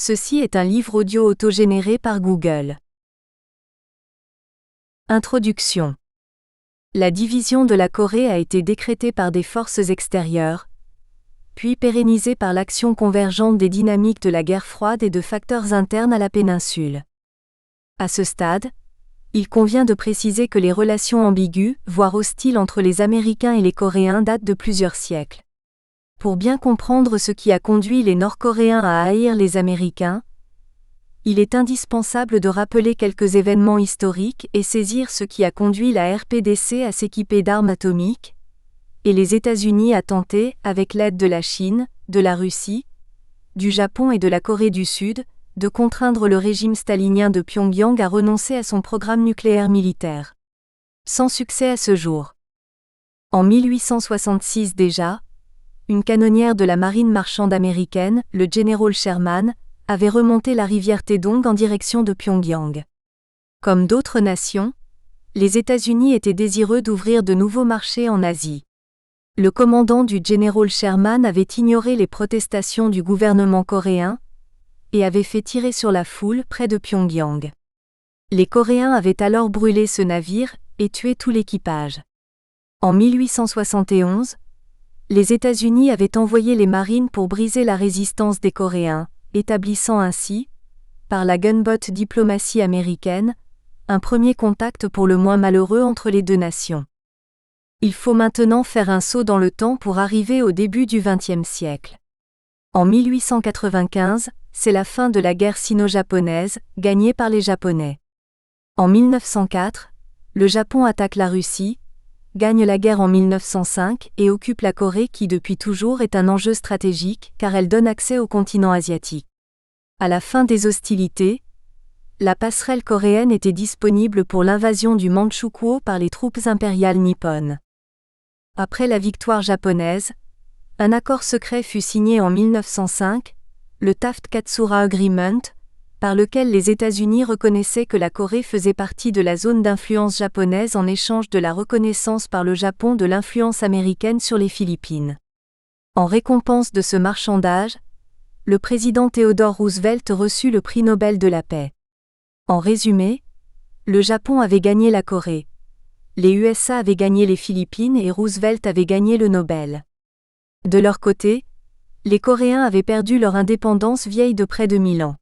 Ceci est un livre audio autogénéré par Google. Introduction. La division de la Corée a été décrétée par des forces extérieures, puis pérennisée par l'action convergente des dynamiques de la guerre froide et de facteurs internes à la péninsule. À ce stade, il convient de préciser que les relations ambiguës, voire hostiles entre les Américains et les Coréens datent de plusieurs siècles. Pour bien comprendre ce qui a conduit les Nord-Coréens à haïr les Américains, il est indispensable de rappeler quelques événements historiques et saisir ce qui a conduit la RPDC à s'équiper d'armes atomiques, et les États-Unis à tenter, avec l'aide de la Chine, de la Russie, du Japon et de la Corée du Sud, de contraindre le régime stalinien de Pyongyang à renoncer à son programme nucléaire militaire. Sans succès à ce jour. En 1866 déjà, une canonnière de la marine marchande américaine, le General Sherman, avait remonté la rivière Taedong en direction de Pyongyang. Comme d'autres nations, les États-Unis étaient désireux d'ouvrir de nouveaux marchés en Asie. Le commandant du General Sherman avait ignoré les protestations du gouvernement coréen et avait fait tirer sur la foule près de Pyongyang. Les Coréens avaient alors brûlé ce navire et tué tout l'équipage. En 1871, les États-Unis avaient envoyé les marines pour briser la résistance des Coréens, établissant ainsi, par la gunboat diplomatie américaine, un premier contact pour le moins malheureux entre les deux nations. Il faut maintenant faire un saut dans le temps pour arriver au début du XXe siècle. En 1895, c'est la fin de la guerre sino-japonaise, gagnée par les Japonais. En 1904, le Japon attaque la Russie, gagne la guerre en 1905 et occupe la Corée qui depuis toujours est un enjeu stratégique car elle donne accès au continent asiatique. À la fin des hostilités, la passerelle coréenne était disponible pour l'invasion du Manchukuo par les troupes impériales nippones. Après la victoire japonaise, un accord secret fut signé en 1905, le Taft-Katsura Agreement, par lequel les États-Unis reconnaissaient que la Corée faisait partie de la zone d'influence japonaise en échange de la reconnaissance par le Japon de l'influence américaine sur les Philippines. En récompense de ce marchandage, le président Theodore Roosevelt reçut le prix Nobel de la paix. En résumé, le Japon avait gagné la Corée, les USA avaient gagné les Philippines et Roosevelt avait gagné le Nobel. De leur côté, les Coréens avaient perdu leur indépendance vieille de près de 1000 ans.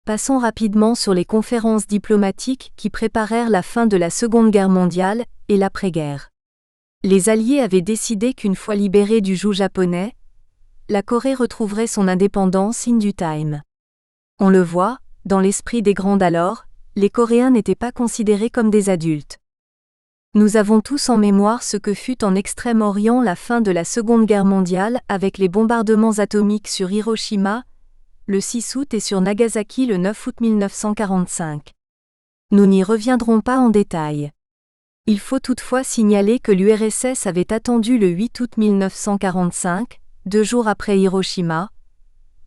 Passons rapidement sur les conférences diplomatiques qui préparèrent la fin de la Seconde Guerre mondiale et l'après-guerre. Les Alliés avaient décidé qu'une fois libérée du joug japonais, la Corée retrouverait son indépendance in due time. On le voit, dans l'esprit des grands d'alors, les Coréens n'étaient pas considérés comme des adultes. Nous avons tous en mémoire ce que fut en Extrême-Orient la fin de la Seconde Guerre mondiale avec les bombardements atomiques sur Hiroshima, le 6 août et sur Nagasaki le 9 août 1945. Nous n'y reviendrons pas en détail. Il faut toutefois signaler que l'URSS avait attendu le 8 août 1945, 2 jours après Hiroshima,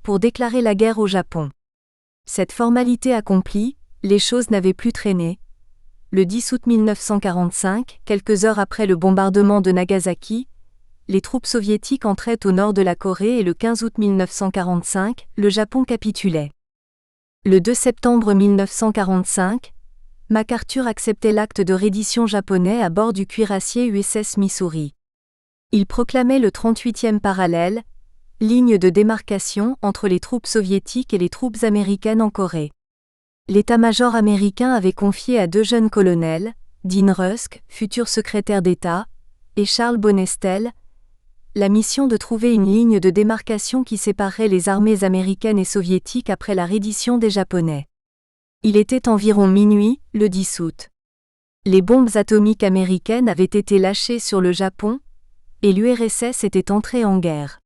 pour déclarer la guerre au Japon. Cette formalité accomplie, les choses n'avaient plus traîné. Le 10 août 1945, quelques heures après le bombardement de Nagasaki, les troupes soviétiques entraient au nord de la Corée et le 15 août 1945, le Japon capitulait. Le 2 septembre 1945, MacArthur acceptait l'acte de reddition japonais à bord du cuirassier USS Missouri. Il proclamait le 38e parallèle, ligne de démarcation entre les troupes soviétiques et les troupes américaines en Corée. L'état-major américain avait confié à 2 jeunes colonels, Dean Rusk, futur secrétaire d'État, et Charles Bonestell, la mission de trouver une ligne de démarcation qui séparerait les armées américaines et soviétiques après la reddition des Japonais. Il était environ minuit, le 10 août. Les bombes atomiques américaines avaient été lâchées sur le Japon, et l'URSS était entrée en guerre.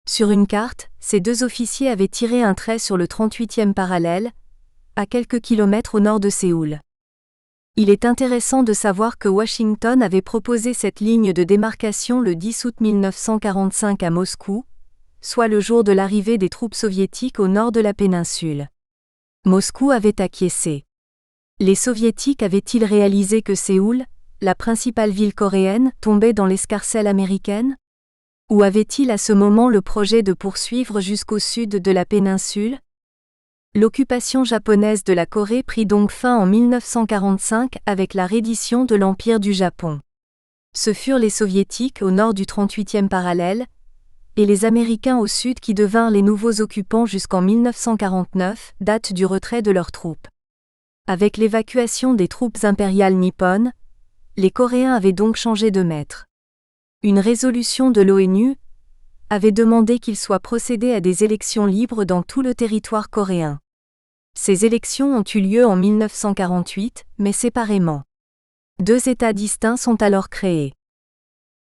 Sur une carte, ces 2 officiers avaient tiré un trait sur le 38e parallèle, à quelques kilomètres au nord de Séoul. Il est intéressant de savoir que Washington avait proposé cette ligne de démarcation le 10 août 1945 à Moscou, soit le jour de l'arrivée des troupes soviétiques au nord de la péninsule. Moscou avait acquiescé. Les soviétiques avaient-ils réalisé que Séoul, la principale ville coréenne, tombait dans l'escarcelle américaine ? Ou avait-il à ce moment le projet de poursuivre jusqu'au sud de la péninsule ? L'occupation japonaise de la Corée prit donc fin en 1945 avec la reddition de l'Empire du Japon. Ce furent les Soviétiques au nord du 38e parallèle, et les Américains au sud qui devinrent les nouveaux occupants jusqu'en 1949, date du retrait de leurs troupes. Avec l'évacuation des troupes impériales nippones, les Coréens avaient donc changé de maître. Une résolution de l'ONU avait demandé qu'il soit procédé à des élections libres dans tout le territoire coréen. Ces élections ont eu lieu en 1948, mais séparément. 2 États distincts sont alors créés.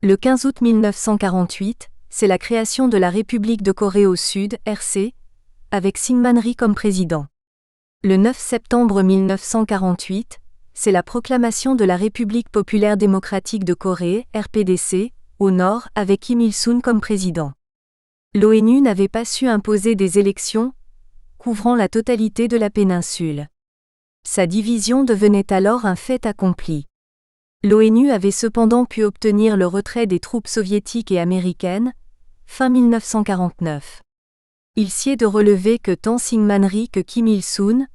Le 15 août 1948, c'est la création de la République de Corée au Sud, RC, avec Syngman Rhee comme président. Le 9 septembre 1948, c'est la proclamation de la République populaire démocratique de Corée, RPDC, au nord, avec Kim Il-sung comme président. L'ONU n'avait pas su imposer des élections couvrant la totalité de la péninsule. Sa division devenait alors un fait accompli. L'ONU avait cependant pu obtenir le retrait des troupes soviétiques et américaines, fin 1949. Il sied de relever que tant Syngman Rhee que Kim Il-sung,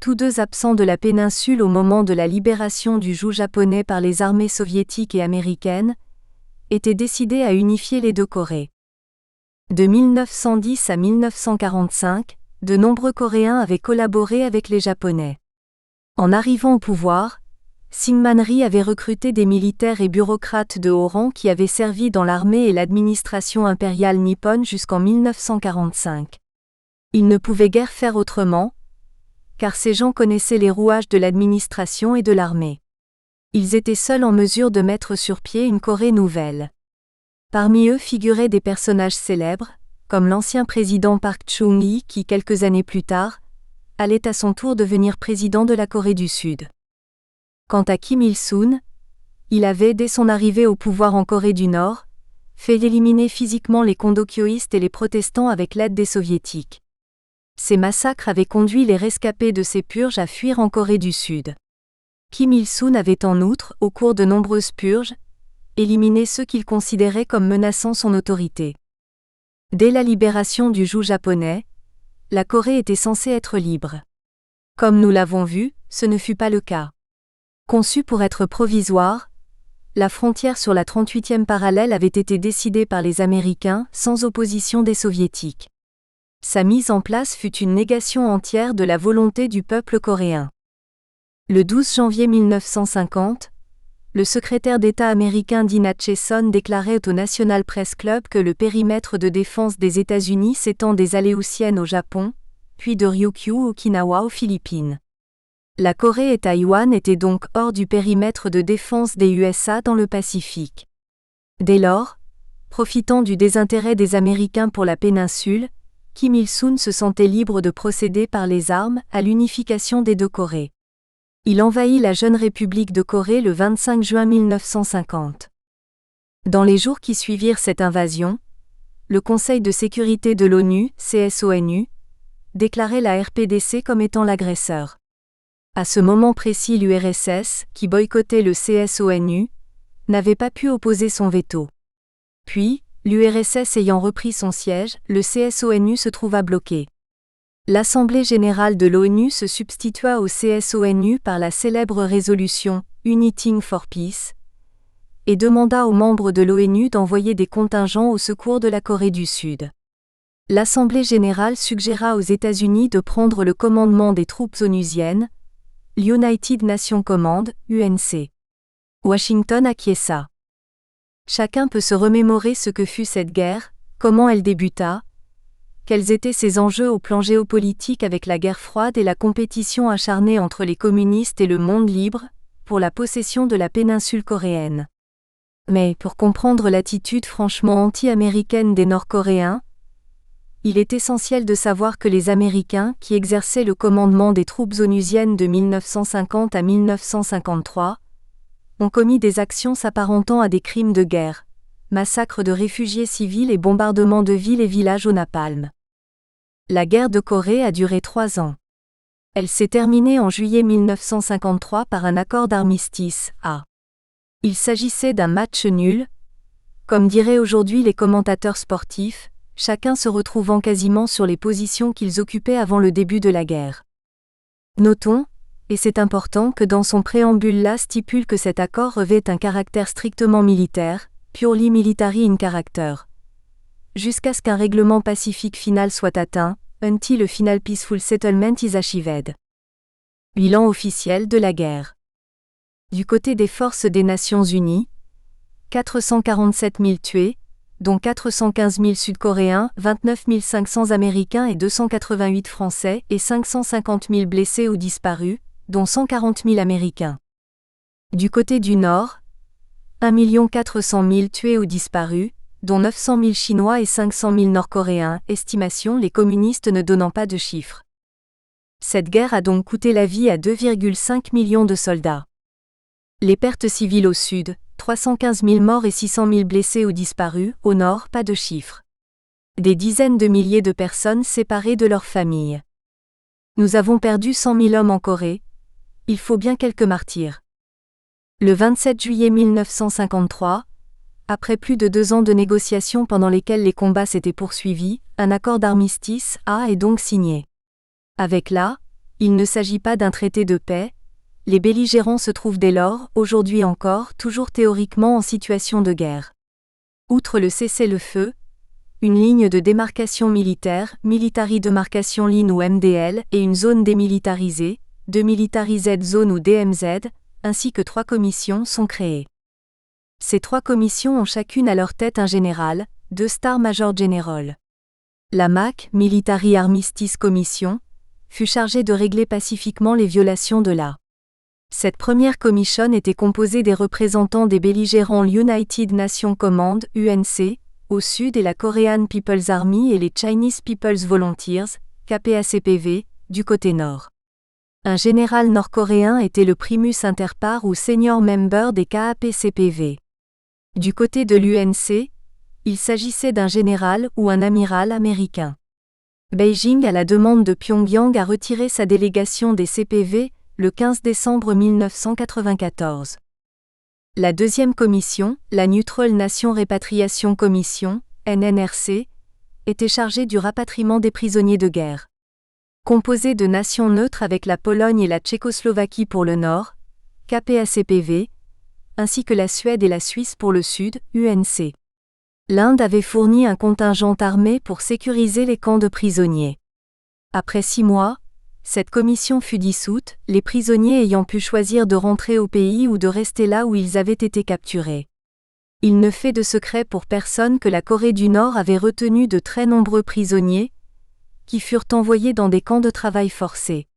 tous deux absents de la péninsule au moment de la libération du joug japonais par les armées soviétiques et américaines, étaient décidés à unifier les 2 Corées. De 1910 à 1945, de nombreux Coréens avaient collaboré avec les Japonais. En arrivant au pouvoir, Syngman Rhee avait recruté des militaires et bureaucrates de haut rang qui avaient servi dans l'armée et l'administration impériale nippone jusqu'en 1945. Il ne pouvait guère faire autrement, car ces gens connaissaient les rouages de l'administration et de l'armée. Ils étaient seuls en mesure de mettre sur pied une Corée nouvelle. Parmi eux figuraient des personnages célèbres, comme l'ancien président Park Chung-hee qui, quelques années plus tard, allait à son tour devenir président de la Corée du Sud. Quant à Kim Il-sung, il avait, dès son arrivée au pouvoir en Corée du Nord, fait éliminer physiquement les kondokyoïstes et les protestants avec l'aide des soviétiques. Ces massacres avaient conduit les rescapés de ces purges à fuir en Corée du Sud. Kim Il-sung avait en outre, au cours de nombreuses purges, éliminé ceux qu'il considérait comme menaçant son autorité. Dès la libération du joug japonais, la Corée était censée être libre. Comme nous l'avons vu, ce ne fut pas le cas. Conçue pour être provisoire, la frontière sur la 38e parallèle avait été décidée par les Américains sans opposition des Soviétiques. Sa mise en place fut une négation entière de la volonté du peuple coréen. Le 12 janvier 1950, le secrétaire d'État américain Dean Acheson déclarait au National Press Club que le périmètre de défense des États-Unis s'étend des Aléoutiennes au Japon, puis de Ryukyu-Okinawa aux Philippines. La Corée et Taïwan étaient donc hors du périmètre de défense des USA dans le Pacifique. Dès lors, profitant du désintérêt des Américains pour la péninsule, Kim Il-sung se sentait libre de procéder par les armes à l'unification des 2 Corées. Il envahit la jeune République de Corée le 25 juin 1950. Dans les jours qui suivirent cette invasion, le Conseil de sécurité de l'ONU, CSONU, déclarait la RPDC comme étant l'agresseur. À ce moment précis, l'URSS, qui boycottait le CSONU, n'avait pas pu opposer son veto. Puis, l'URSS ayant repris son siège, le CSONU se trouva bloqué. L'Assemblée générale de l'ONU se substitua au CSONU par la célèbre résolution « Uniting for Peace » et demanda aux membres de l'ONU d'envoyer des contingents au secours de la Corée du Sud. L'Assemblée générale suggéra aux États-Unis de prendre le commandement des troupes onusiennes, l'United Nations Command, UNC. Washington acquiesça. Chacun peut se remémorer ce que fut cette guerre, comment elle débuta, quels étaient ses enjeux au plan géopolitique avec la guerre froide et la compétition acharnée entre les communistes et le monde libre, pour la possession de la péninsule coréenne. Mais pour comprendre l'attitude franchement anti-américaine des Nord-Coréens, il est essentiel de savoir que les Américains, qui exerçaient le commandement des troupes onusiennes de 1950 à 1953, ont commis des actions s'apparentant à des crimes de guerre, massacres de réfugiés civils et bombardements de villes et villages au napalm. La guerre de Corée a duré 3 ans. Elle s'est terminée en juillet 1953 par un accord d'armistice, Il s'agissait d'un match nul, comme diraient aujourd'hui les commentateurs sportifs, chacun se retrouvant quasiment sur les positions qu'ils occupaient avant le début de la guerre. Notons, et c'est important, que dans son préambule la stipule que cet accord revêt un caractère strictement militaire, purely military in character, jusqu'à ce qu'un règlement pacifique final soit atteint, until a final peaceful settlement is achieved. Bilan officiel de la guerre. Du côté des forces des Nations Unies, 447 000 tués, dont 415 000 Sud-Coréens, 29 500 Américains et 288 Français, et 550 000 blessés ou disparus, dont 140 000 Américains. Du côté du Nord, 1 400 000 tués ou disparus, dont 900 000 Chinois et 500 000 Nord-Coréens, estimation les communistes ne donnant pas de chiffres. Cette guerre a donc coûté la vie à 2,5 millions de soldats. Les pertes civiles au Sud, 315 000 morts et 600 000 blessés ou disparus, au Nord, pas de chiffres. Des dizaines de milliers de personnes séparées de leurs familles. Nous avons perdu 100 000 hommes en Corée, il faut bien quelques martyrs. Le 27 juillet 1953, après plus de 2 ans de négociations pendant lesquelles les combats s'étaient poursuivis, un accord d'armistice est donc signé. Avec là, il ne s'agit pas d'un traité de paix, les belligérants se trouvent dès lors, aujourd'hui encore, toujours théoriquement en situation de guerre. Outre le cessez-le-feu, une ligne de démarcation militaire, Military Demarcation Line ou MDL, et une zone démilitarisée, Demilitarized Zone ou DMZ, ainsi que 3 commissions sont créées. Ces 3 commissions ont chacune à leur tête un général, 2 Star Major General. La MAC, Military Armistice Commission, fut chargée de régler pacifiquement les violations de la. Cette première commission était composée des représentants des belligérants l'United Nations Command, UNC, au sud et la Korean People's Army et les Chinese People's Volunteers, KPACPV, du côté nord. Un général nord-coréen était le primus inter pares ou senior member des KAPCPV. Du côté de l'UNC, il s'agissait d'un général ou un amiral américain. Beijing, à la demande de Pyongyang, a retiré sa délégation des CPV, le 15 décembre 1994. La deuxième commission, la Neutral Nation Repatriation Commission, NNRC, était chargée du rapatriement des prisonniers de guerre. Composée de nations neutres avec la Pologne et la Tchécoslovaquie pour le nord, KPACPV, ainsi que la Suède et la Suisse pour le sud, UNC. L'Inde avait fourni un contingent armé pour sécuriser les camps de prisonniers. Après 6 mois, cette commission fut dissoute, les prisonniers ayant pu choisir de rentrer au pays ou de rester là où ils avaient été capturés. Il ne fait de secret pour personne que la Corée du Nord avait retenu de très nombreux prisonniers, qui furent envoyés dans des camps de travail forcés.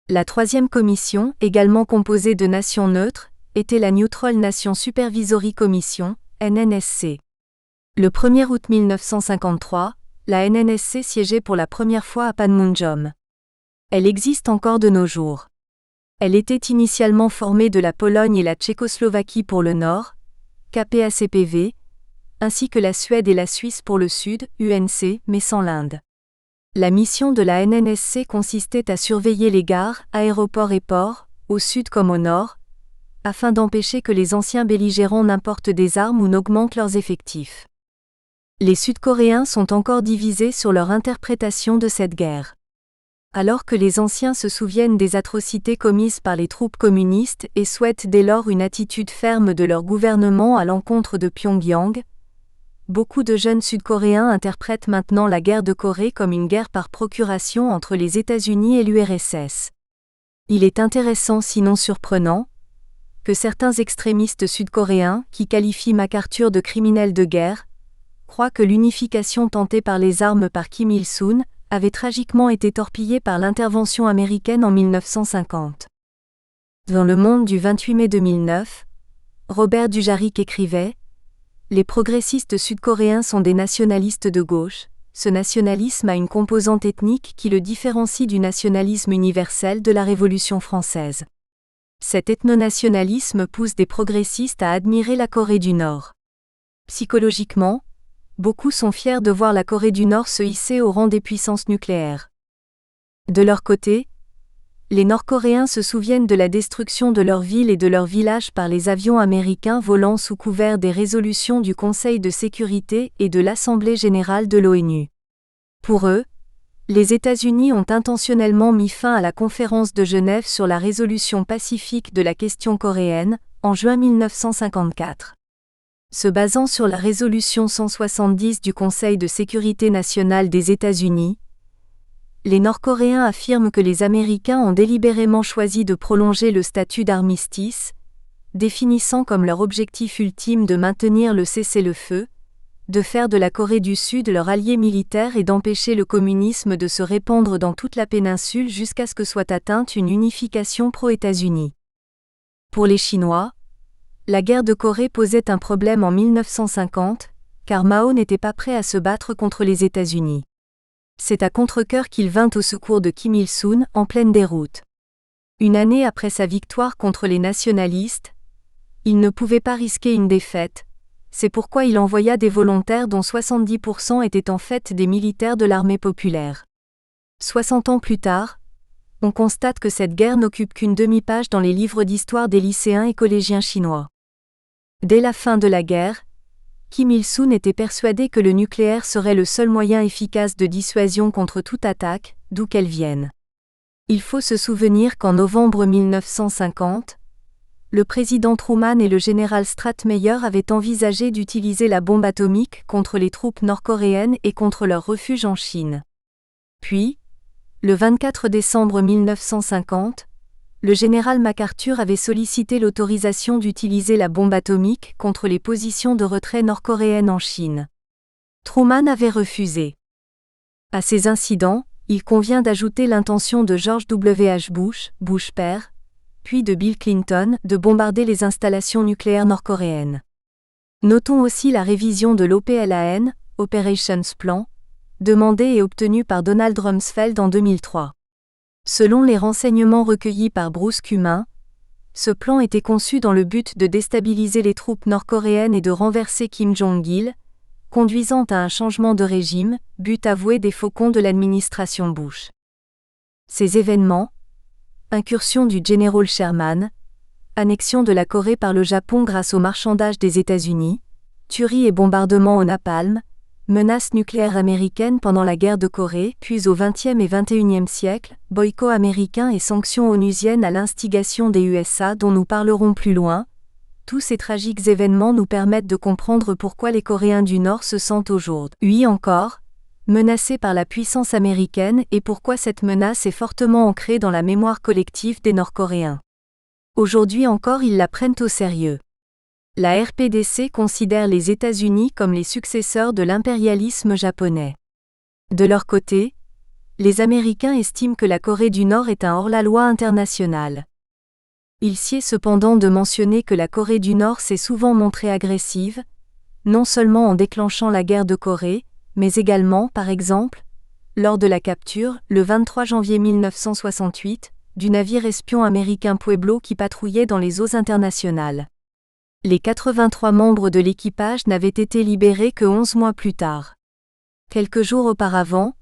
La troisième commission, également composée de nations neutres, était la Neutral Nation Supervisory Commission, NNSC. Le 1er août 1953, la NNSC siégeait pour la première fois à Panmunjom. Elle existe encore de nos jours. Elle était initialement formée de la Pologne et la Tchécoslovaquie pour le nord, KPACPV, ainsi que la Suède et la Suisse pour le sud, UNC, mais sans l'Inde. La mission de la NNSC consistait à surveiller les gares, aéroports et ports, au sud comme au nord, afin d'empêcher que les anciens belligérants n'importent des armes ou n'augmentent leurs effectifs. Les Sud-Coréens sont encore divisés sur leur interprétation de cette guerre. Alors que les anciens se souviennent des atrocités commises par les troupes communistes et souhaitent dès lors une attitude ferme de leur gouvernement à l'encontre de Pyongyang, beaucoup de jeunes Sud-Coréens interprètent maintenant la guerre de Corée comme une guerre par procuration entre les États-Unis et l'URSS. Il est intéressant, sinon surprenant, que certains extrémistes sud-coréens, qui qualifient MacArthur de criminel de guerre, croient que l'unification tentée par les armes par Kim Il-sung avait tragiquement été torpillée par l'intervention américaine en 1950. Dans Le Monde du 28 mai 2009, Robert Dujarric écrivait « Les progressistes sud-coréens sont des nationalistes de gauche. Ce nationalisme a une composante ethnique qui le différencie du nationalisme universel de la Révolution française. Cet ethnonationalisme pousse des progressistes à admirer la Corée du Nord. Psychologiquement, beaucoup sont fiers de voir la Corée du Nord se hisser au rang des puissances nucléaires. De leur côté, Les Nord-Coréens se souviennent de la destruction de leurs villes et de leurs villages par les avions américains volant sous couvert des résolutions du Conseil de sécurité et de l'Assemblée générale de l'ONU. Pour eux, les États-Unis ont intentionnellement mis fin à la conférence de Genève sur la résolution pacifique de la question coréenne, en juin 1954. Se basant sur la résolution 170 du Conseil de sécurité nationale des États-Unis, les Nord-Coréens affirment que les Américains ont délibérément choisi de prolonger le statut d'armistice, définissant comme leur objectif ultime de maintenir le cessez-le-feu, de faire de la Corée du Sud leur allié militaire et d'empêcher le communisme de se répandre dans toute la péninsule jusqu'à ce que soit atteinte une unification pro-États-Unis. Pour les Chinois, la guerre de Corée posait un problème en 1950, car Mao n'était pas prêt à se battre contre les États-Unis. C'est à contre-cœur qu'il vint au secours de Kim Il-sung en pleine déroute. Une année après sa victoire contre les nationalistes, il ne pouvait pas risquer une défaite, c'est pourquoi il envoya des volontaires dont 70% étaient en fait des militaires de l'armée populaire. 60 ans plus tard, on constate que cette guerre n'occupe qu'une demi-page dans les livres d'histoire des lycéens et collégiens chinois. Dès la fin de la guerre, Kim Il-sung était persuadé que le nucléaire serait le seul moyen efficace de dissuasion contre toute attaque, d'où qu'elle vienne. Il faut se souvenir qu'en novembre 1950, le président Truman et le général Stratmeyer avaient envisagé d'utiliser la bombe atomique contre les troupes nord-coréennes et contre leur refuge en Chine. Puis, le 24 décembre 1950, le général MacArthur avait sollicité l'autorisation d'utiliser la bombe atomique contre les positions de retrait nord-coréennes en Chine. Truman avait refusé. À ces incidents, il convient d'ajouter l'intention de George W. Bush, Bush père, puis de Bill Clinton, de bombarder les installations nucléaires nord-coréennes. Notons aussi la révision de l'OPLAN, Operations Plan, demandée et obtenue par Donald Rumsfeld en 2003. Selon les renseignements recueillis par Bruce Cumin, ce plan était conçu dans le but de déstabiliser les troupes nord-coréennes et de renverser Kim Jong-il, conduisant à un changement de régime, but avoué des faucons de l'administration Bush. Ces événements, incursion du général Sherman, annexion de la Corée par le Japon grâce au marchandage des États-Unis, tueries et bombardements au napalm, menaces nucléaires américaines pendant la guerre de Corée, puis au XXe et XXIe siècle, boycott américain et sanctions onusiennes à l'instigation des USA dont nous parlerons plus loin. Tous ces tragiques événements nous permettent de comprendre pourquoi les Coréens du Nord se sentent aujourd'hui encore menacés par la puissance américaine et pourquoi cette menace est fortement ancrée dans la mémoire collective des Nord-Coréens. Aujourd'hui encore ils la prennent au sérieux. La RPDC considère les États-Unis comme les successeurs de l'impérialisme japonais. De leur côté, les Américains estiment que la Corée du Nord est un hors-la-loi international. Il sied cependant de mentionner que la Corée du Nord s'est souvent montrée agressive, non seulement en déclenchant la guerre de Corée, mais également, par exemple, lors de la capture, le 23 janvier 1968, du navire espion américain Pueblo qui patrouillait dans les eaux internationales. Les 83 membres de l'équipage n'avaient été libérés que 11 mois plus tard. Quelques jours auparavant,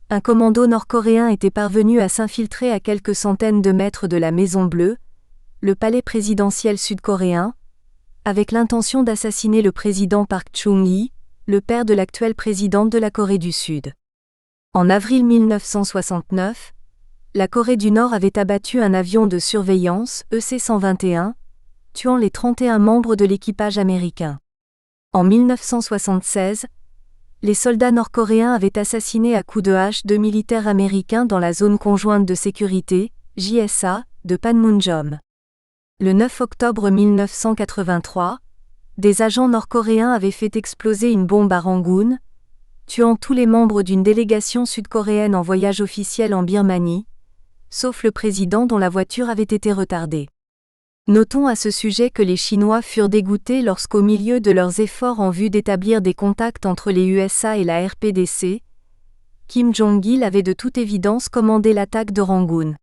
un commando nord-coréen était parvenu à s'infiltrer à quelques centaines de mètres de la Maison Bleue, le palais présidentiel sud-coréen, avec l'intention d'assassiner le président Park Chung-hee, le père de l'actuelle présidente de la Corée du Sud. En avril 1969, la Corée du Nord avait abattu un avion de surveillance, EC-121, tuant les 31 membres de l'équipage américain. En 1976, les soldats nord-coréens avaient assassiné à coups de hache 2 militaires américains dans la zone conjointe de sécurité, JSA, de Panmunjom. Le 9 octobre 1983, des agents nord-coréens avaient fait exploser une bombe à Rangoon, tuant tous les membres d'une délégation sud-coréenne en voyage officiel en Birmanie, sauf le président dont la voiture avait été retardée. Notons à ce sujet que les Chinois furent dégoûtés lorsqu'au milieu de leurs efforts en vue d'établir des contacts entre les USA et la RPDC, Kim Jong-il avait de toute évidence commandé l'attaque de Rangoon.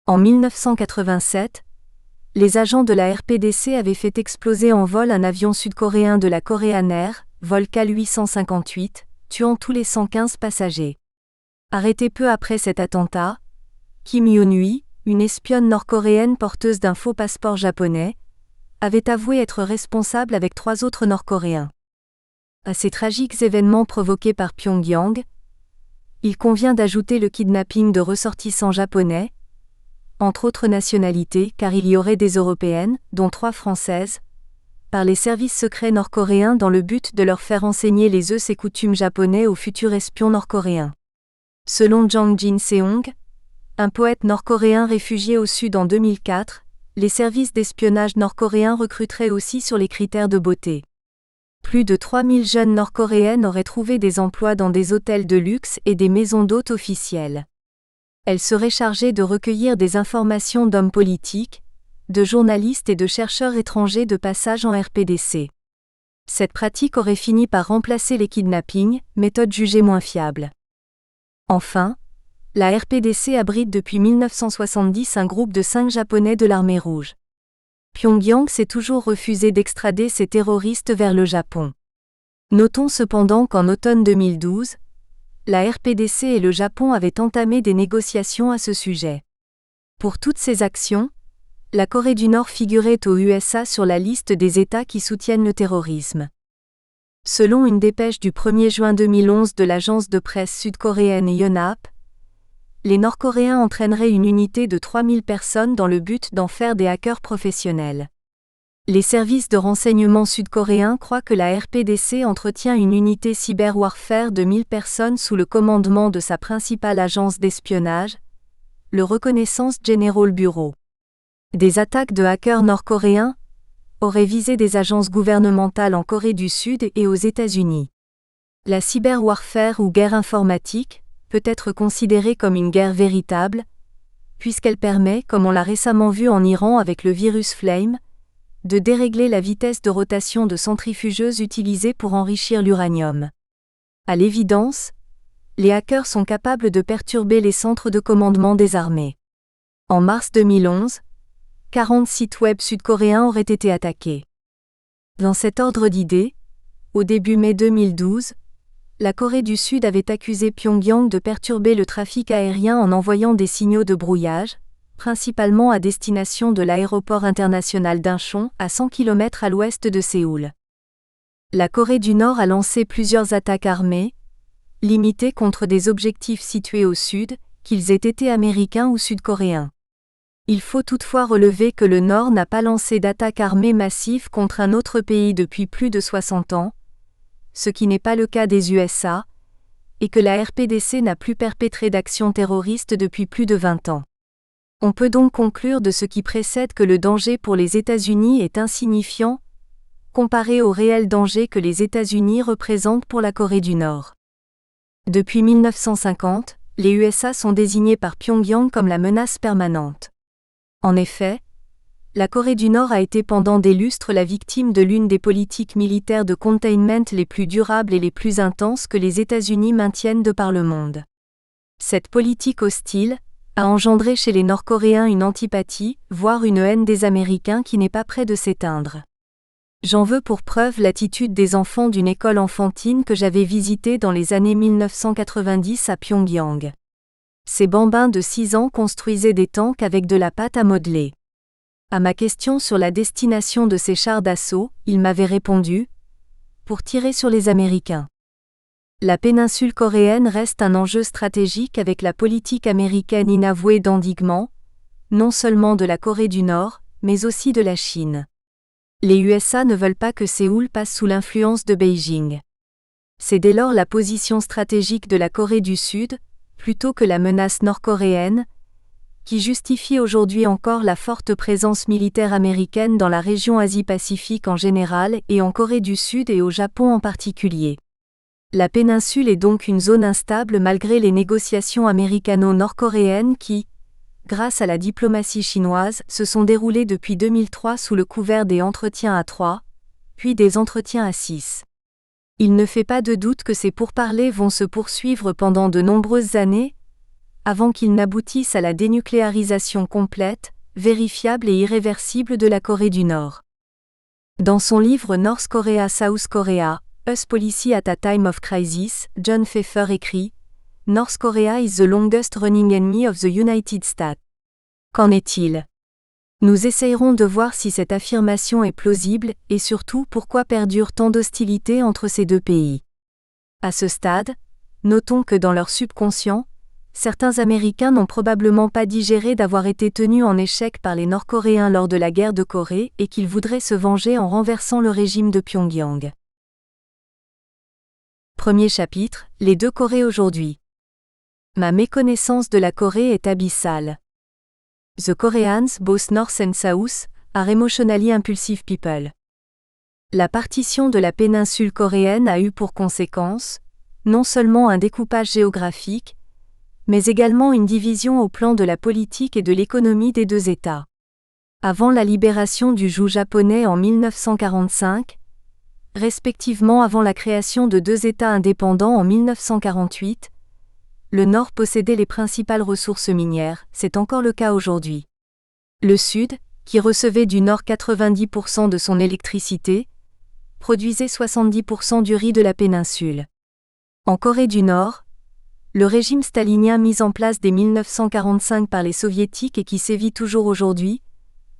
En 1987, les agents de la RPDC avaient fait exploser en vol un avion sud-coréen de la Korean Air, vol KL-858, tuant tous les 115 passagers. Arrêté peu après cet attentat, Kim Yoon-hui, une espionne nord-coréenne porteuse d'un faux passeport japonais, avait avoué être responsable avec 3 autres Nord-Coréens. À ces tragiques événements provoqués par Pyongyang, il convient d'ajouter le kidnapping de ressortissants japonais, entre autres nationalités car il y aurait des Européennes, dont 3 Françaises, par les services secrets nord-coréens dans le but de leur faire enseigner les us et coutumes japonais aux futurs espions nord-coréens. Selon Jang Jin-seong, un poète nord-coréen réfugié au Sud en 2004, les services d'espionnage nord-coréens recruteraient aussi sur les critères de beauté. Plus de 3000 jeunes nord-coréennes auraient trouvé des emplois dans des hôtels de luxe et des maisons d'hôtes officielles. Elles seraient chargées de recueillir des informations d'hommes politiques, de journalistes et de chercheurs étrangers de passage en RPDC. Cette pratique aurait fini par remplacer les kidnappings, méthode jugée moins fiable. Enfin, la RPDC abrite depuis 1970 un groupe de 5 Japonais de l'armée rouge. Pyongyang s'est toujours refusé d'extrader ces terroristes vers le Japon. Notons cependant qu'en automne 2012, la RPDC et le Japon avaient entamé des négociations à ce sujet. Pour toutes ces actions, la Corée du Nord figurait aux USA sur la liste des États qui soutiennent le terrorisme. Selon une dépêche du 1er juin 2011 de l'agence de presse sud-coréenne Yonhap, les Nord-Coréens entraîneraient une unité de 3000 personnes dans le but d'en faire des hackers professionnels. Les services de renseignement sud-coréens croient que la RPDC entretient une unité cyber-warfare de 1000 personnes sous le commandement de sa principale agence d'espionnage, le Reconnaissance General Bureau. Des attaques de hackers nord-coréens auraient visé des agences gouvernementales en Corée du Sud et aux États-Unis. La cyber-warfare ou guerre informatique peut être considérée comme une guerre véritable, puisqu'elle permet, comme on l'a récemment vu en Iran avec le virus Flame, de dérégler la vitesse de rotation de centrifugeuses utilisées pour enrichir l'uranium. À l'évidence, les hackers sont capables de perturber les centres de commandement des armées. En mars 2011, 40 sites web sud-coréens auraient été attaqués. Dans cet ordre d'idées, au début mai 2012, la Corée du Sud avait accusé Pyongyang de perturber le trafic aérien en envoyant des signaux de brouillage, principalement à destination de l'aéroport international d'Incheon, à 100 km à l'ouest de Séoul. La Corée du Nord a lancé plusieurs attaques armées, limitées contre des objectifs situés au sud, qu'ils aient été américains ou sud-coréens. Il faut toutefois relever que le Nord n'a pas lancé d'attaque armée massive contre un autre pays depuis plus de 60 ans, ce qui n'est pas le cas des USA, et que la RPDC n'a plus perpétré d'actions terroristes depuis plus de 20 ans. On peut donc conclure de ce qui précède que le danger pour les États-Unis est insignifiant, comparé au réel danger que les États-Unis représentent pour la Corée du Nord. Depuis 1950, les USA sont désignés par Pyongyang comme la menace permanente. En effet, la Corée du Nord a été pendant des lustres la victime de l'une des politiques militaires de containment les plus durables et les plus intenses que les États-Unis maintiennent de par le monde. Cette politique hostile a engendré chez les Nord-Coréens une antipathie, voire une haine des Américains qui n'est pas près de s'éteindre. J'en veux pour preuve l'attitude des enfants d'une école enfantine que j'avais visitée dans les années 1990 à Pyongyang. Ces bambins de 6 ans construisaient des tanks avec de la pâte à modeler. À ma question sur la destination de ces chars d'assaut, ils m'avaient répondu « pour tirer sur les Américains ». La péninsule coréenne reste un enjeu stratégique avec la politique américaine inavouée d'endiguement, non seulement de la Corée du Nord, mais aussi de la Chine. Les USA ne veulent pas que Séoul passe sous l'influence de Beijing. C'est dès lors la position stratégique de la Corée du Sud, plutôt que la menace nord-coréenne, qui justifie aujourd'hui encore la forte présence militaire américaine dans la région Asie-Pacifique en général et en Corée du Sud et au Japon en particulier. La péninsule est donc une zone instable malgré les négociations américano-nord-coréennes qui, grâce à la diplomatie chinoise, se sont déroulées depuis 2003 sous le couvert des entretiens à 3, puis des entretiens à 6. Il ne fait pas de doute que ces pourparlers vont se poursuivre pendant de nombreuses années, avant qu'ils n'aboutissent à la dénucléarisation complète, vérifiable et irréversible de la Corée du Nord. Dans son livre North Korea South Korea, Us Policy at a Time of Crisis, John Pfeffer écrit « North Korea is the longest running enemy of the United States. Qu'en est-il? Nous essayerons de voir si cette affirmation est plausible et surtout pourquoi perdure tant d'hostilité entre ces deux pays. À ce stade, notons que dans leur subconscient, certains Américains n'ont probablement pas digéré d'avoir été tenus en échec par les Nord-Coréens lors de la guerre de Corée et qu'ils voudraient se venger en renversant le régime de Pyongyang. Premier chapitre, les deux Corées aujourd'hui. Ma méconnaissance de la Corée est abyssale. The Koreans, both North and South, are emotionally impulsive people. La partition de la péninsule coréenne a eu pour conséquence, non seulement un découpage géographique, mais également une division au plan de la politique et de l'économie des deux États. Avant la libération du joug japonais en 1945, respectivement avant la création de deux États indépendants en 1948, le Nord possédait les principales ressources minières, c'est encore le cas aujourd'hui. Le Sud, qui recevait du Nord 90% de son électricité, produisait 70% du riz de la péninsule. En Corée du Nord, le régime stalinien mis en place dès 1945 par les Soviétiques et qui sévit toujours aujourd'hui,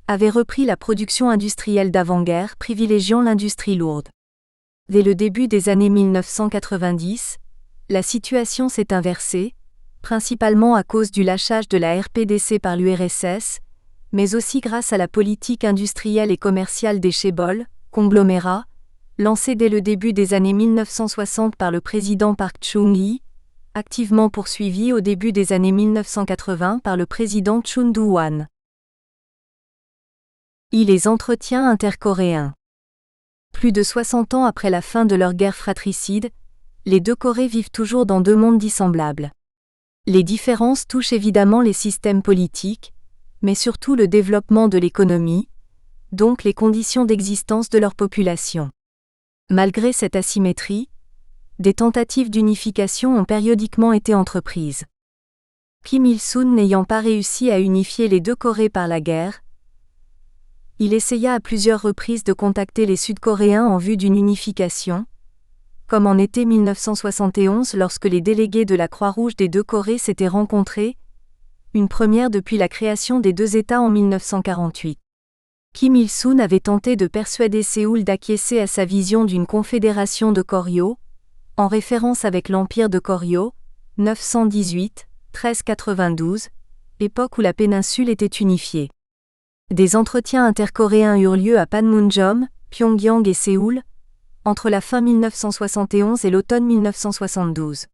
avait repris la production industrielle d'avant-guerre privilégiant l'industrie lourde. Dès le début des années 1990, la situation s'est inversée, principalement à cause du lâchage de la RPDC par l'URSS, mais aussi grâce à la politique industrielle et commerciale des chaebols, conglomérats, lancée dès le début des années 1960 par le président Park Chung-hee, activement poursuivie au début des années 1980 par le président Chun Doo-hwan. Les entretiens intercoréens. Plus de 60 ans après la fin de leur guerre fratricide, les deux Corées vivent toujours dans deux mondes dissemblables. Les différences touchent évidemment les systèmes politiques, mais surtout le développement de l'économie, donc les conditions d'existence de leur population. Malgré cette asymétrie, des tentatives d'unification ont périodiquement été entreprises. Kim Il-sung n'ayant pas réussi à unifier les deux Corées par la guerre, il essaya à plusieurs reprises de contacter les Sud-Coréens en vue d'une unification, comme en été 1971 lorsque les délégués de la Croix-Rouge des deux Corées s'étaient rencontrés, une première depuis la création des deux États en 1948. Kim Il-sung avait tenté de persuader Séoul d'acquiescer à sa vision d'une confédération de Koryo, en référence avec l'Empire de Koryo, 918-1392, époque où la péninsule était unifiée. Des entretiens intercoréens eurent lieu à Panmunjom, Pyongyang et Séoul, entre la fin 1971 et l'automne 1972.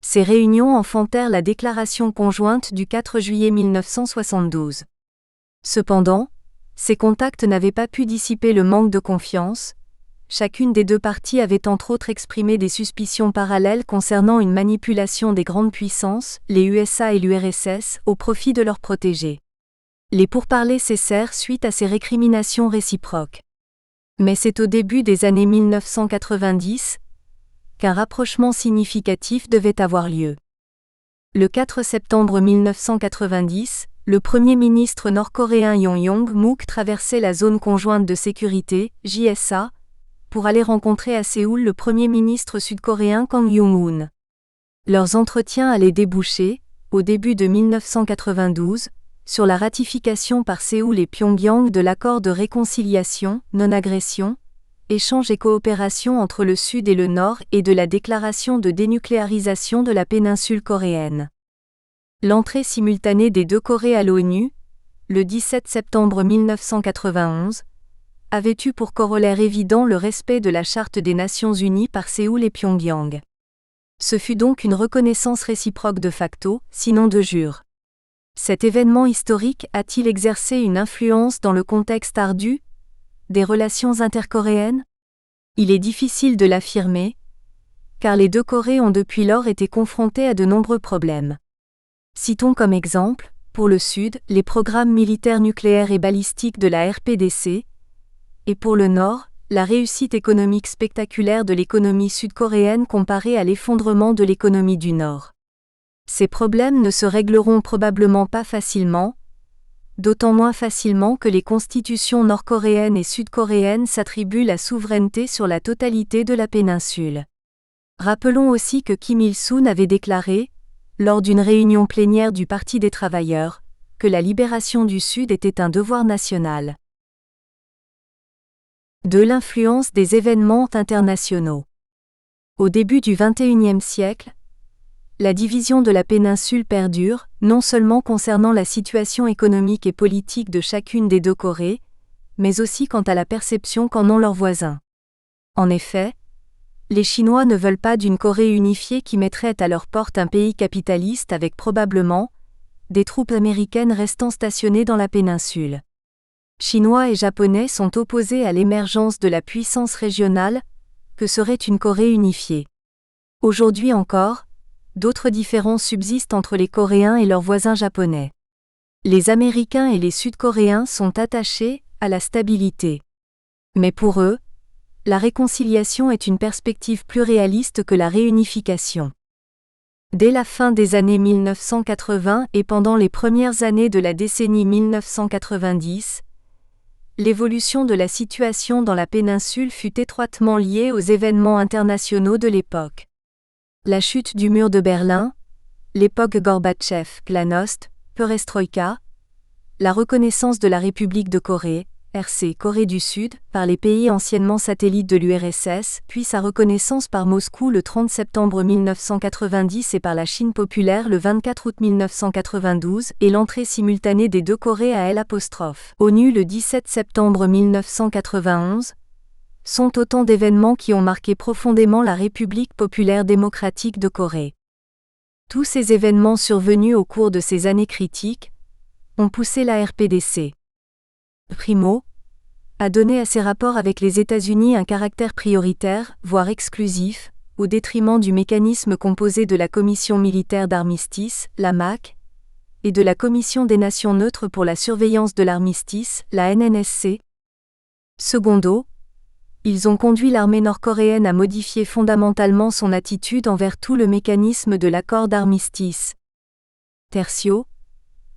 Ces réunions enfantèrent la déclaration conjointe du 4 juillet 1972. Cependant, ces contacts n'avaient pas pu dissiper le manque de confiance. Chacune des deux parties avait entre autres exprimé des suspicions parallèles concernant une manipulation des grandes puissances, les USA et l'URSS, au profit de leurs protégés. Les pourparlers cessèrent suite à ces récriminations réciproques. Mais c'est au début des années 1990 qu'un rapprochement significatif devait avoir lieu. Le 4 septembre 1990, le Premier ministre nord-coréen Yoon Yong-mook traversait la zone conjointe de sécurité, JSA, pour aller rencontrer à Séoul le Premier ministre sud-coréen Kang Young-hoon. Leurs entretiens allaient déboucher, au début de 1992, sur la ratification par Séoul et Pyongyang de l'accord de réconciliation, non-agression, échange et coopération entre le Sud et le Nord et de la déclaration de dénucléarisation de la péninsule coréenne. L'entrée simultanée des deux Corées à l'ONU, le 17 septembre 1991, avait eu pour corollaire évident le respect de la Charte des Nations Unies par Séoul et Pyongyang. Ce fut donc une reconnaissance réciproque de facto, sinon de jure. Cet événement historique a-t-il exercé une influence dans le contexte ardu des relations intercoréennes? Il est difficile de l'affirmer, car les deux Corées ont depuis lors été confrontées à de nombreux problèmes. Citons comme exemple, pour le Sud, les programmes militaires nucléaires et balistiques de la RPDC, et pour le Nord, la réussite économique spectaculaire de l'économie sud-coréenne comparée à l'effondrement de l'économie du Nord. Ces problèmes ne se régleront probablement pas facilement, d'autant moins facilement que les constitutions nord-coréennes et sud-coréennes s'attribuent la souveraineté sur la totalité de la péninsule. Rappelons aussi que Kim Il-sung avait déclaré, lors d'une réunion plénière du Parti des travailleurs, que la libération du Sud était un devoir national. De l'influence des événements internationaux. Au début du XXIe siècle, la division de la péninsule perdure, non seulement concernant la situation économique et politique de chacune des deux Corées, mais aussi quant à la perception qu'en ont leurs voisins. En effet, les Chinois ne veulent pas d'une Corée unifiée qui mettrait à leur porte un pays capitaliste avec probablement des troupes américaines restant stationnées dans la péninsule. Chinois et Japonais sont opposés à l'émergence de la puissance régionale que serait une Corée unifiée. Aujourd'hui encore, d'autres différences subsistent entre les Coréens et leurs voisins japonais. Les Américains et les Sud-Coréens sont attachés à la stabilité. Mais pour eux, la réconciliation est une perspective plus réaliste que la réunification. Dès la fin des années 1980 et pendant les premières années de la décennie 1990, l'évolution de la situation dans la péninsule fut étroitement liée aux événements internationaux de l'époque. La chute du mur de Berlin, l'époque Gorbatchev-Glasnost, Perestroïka, la reconnaissance de la République de Corée, RC Corée du Sud, par les pays anciennement satellites de l'URSS, puis sa reconnaissance par Moscou le 30 septembre 1990 et par la Chine populaire le 24 août 1992 et l'entrée simultanée des deux Corées à l'ONU le 17 septembre 1991, sont autant d'événements qui ont marqué profondément la République populaire démocratique de Corée. Tous ces événements survenus au cours de ces années critiques ont poussé la RPDC. Primo, a donné à ses rapports avec les États-Unis un caractère prioritaire, voire exclusif, au détriment du mécanisme composé de la Commission militaire d'armistice, la MAC, et de la Commission des Nations neutres pour la surveillance de l'armistice, la NNSC. Secondo, ils ont conduit l'armée nord-coréenne à modifier fondamentalement son attitude envers tout le mécanisme de l'accord d'armistice. Tertio,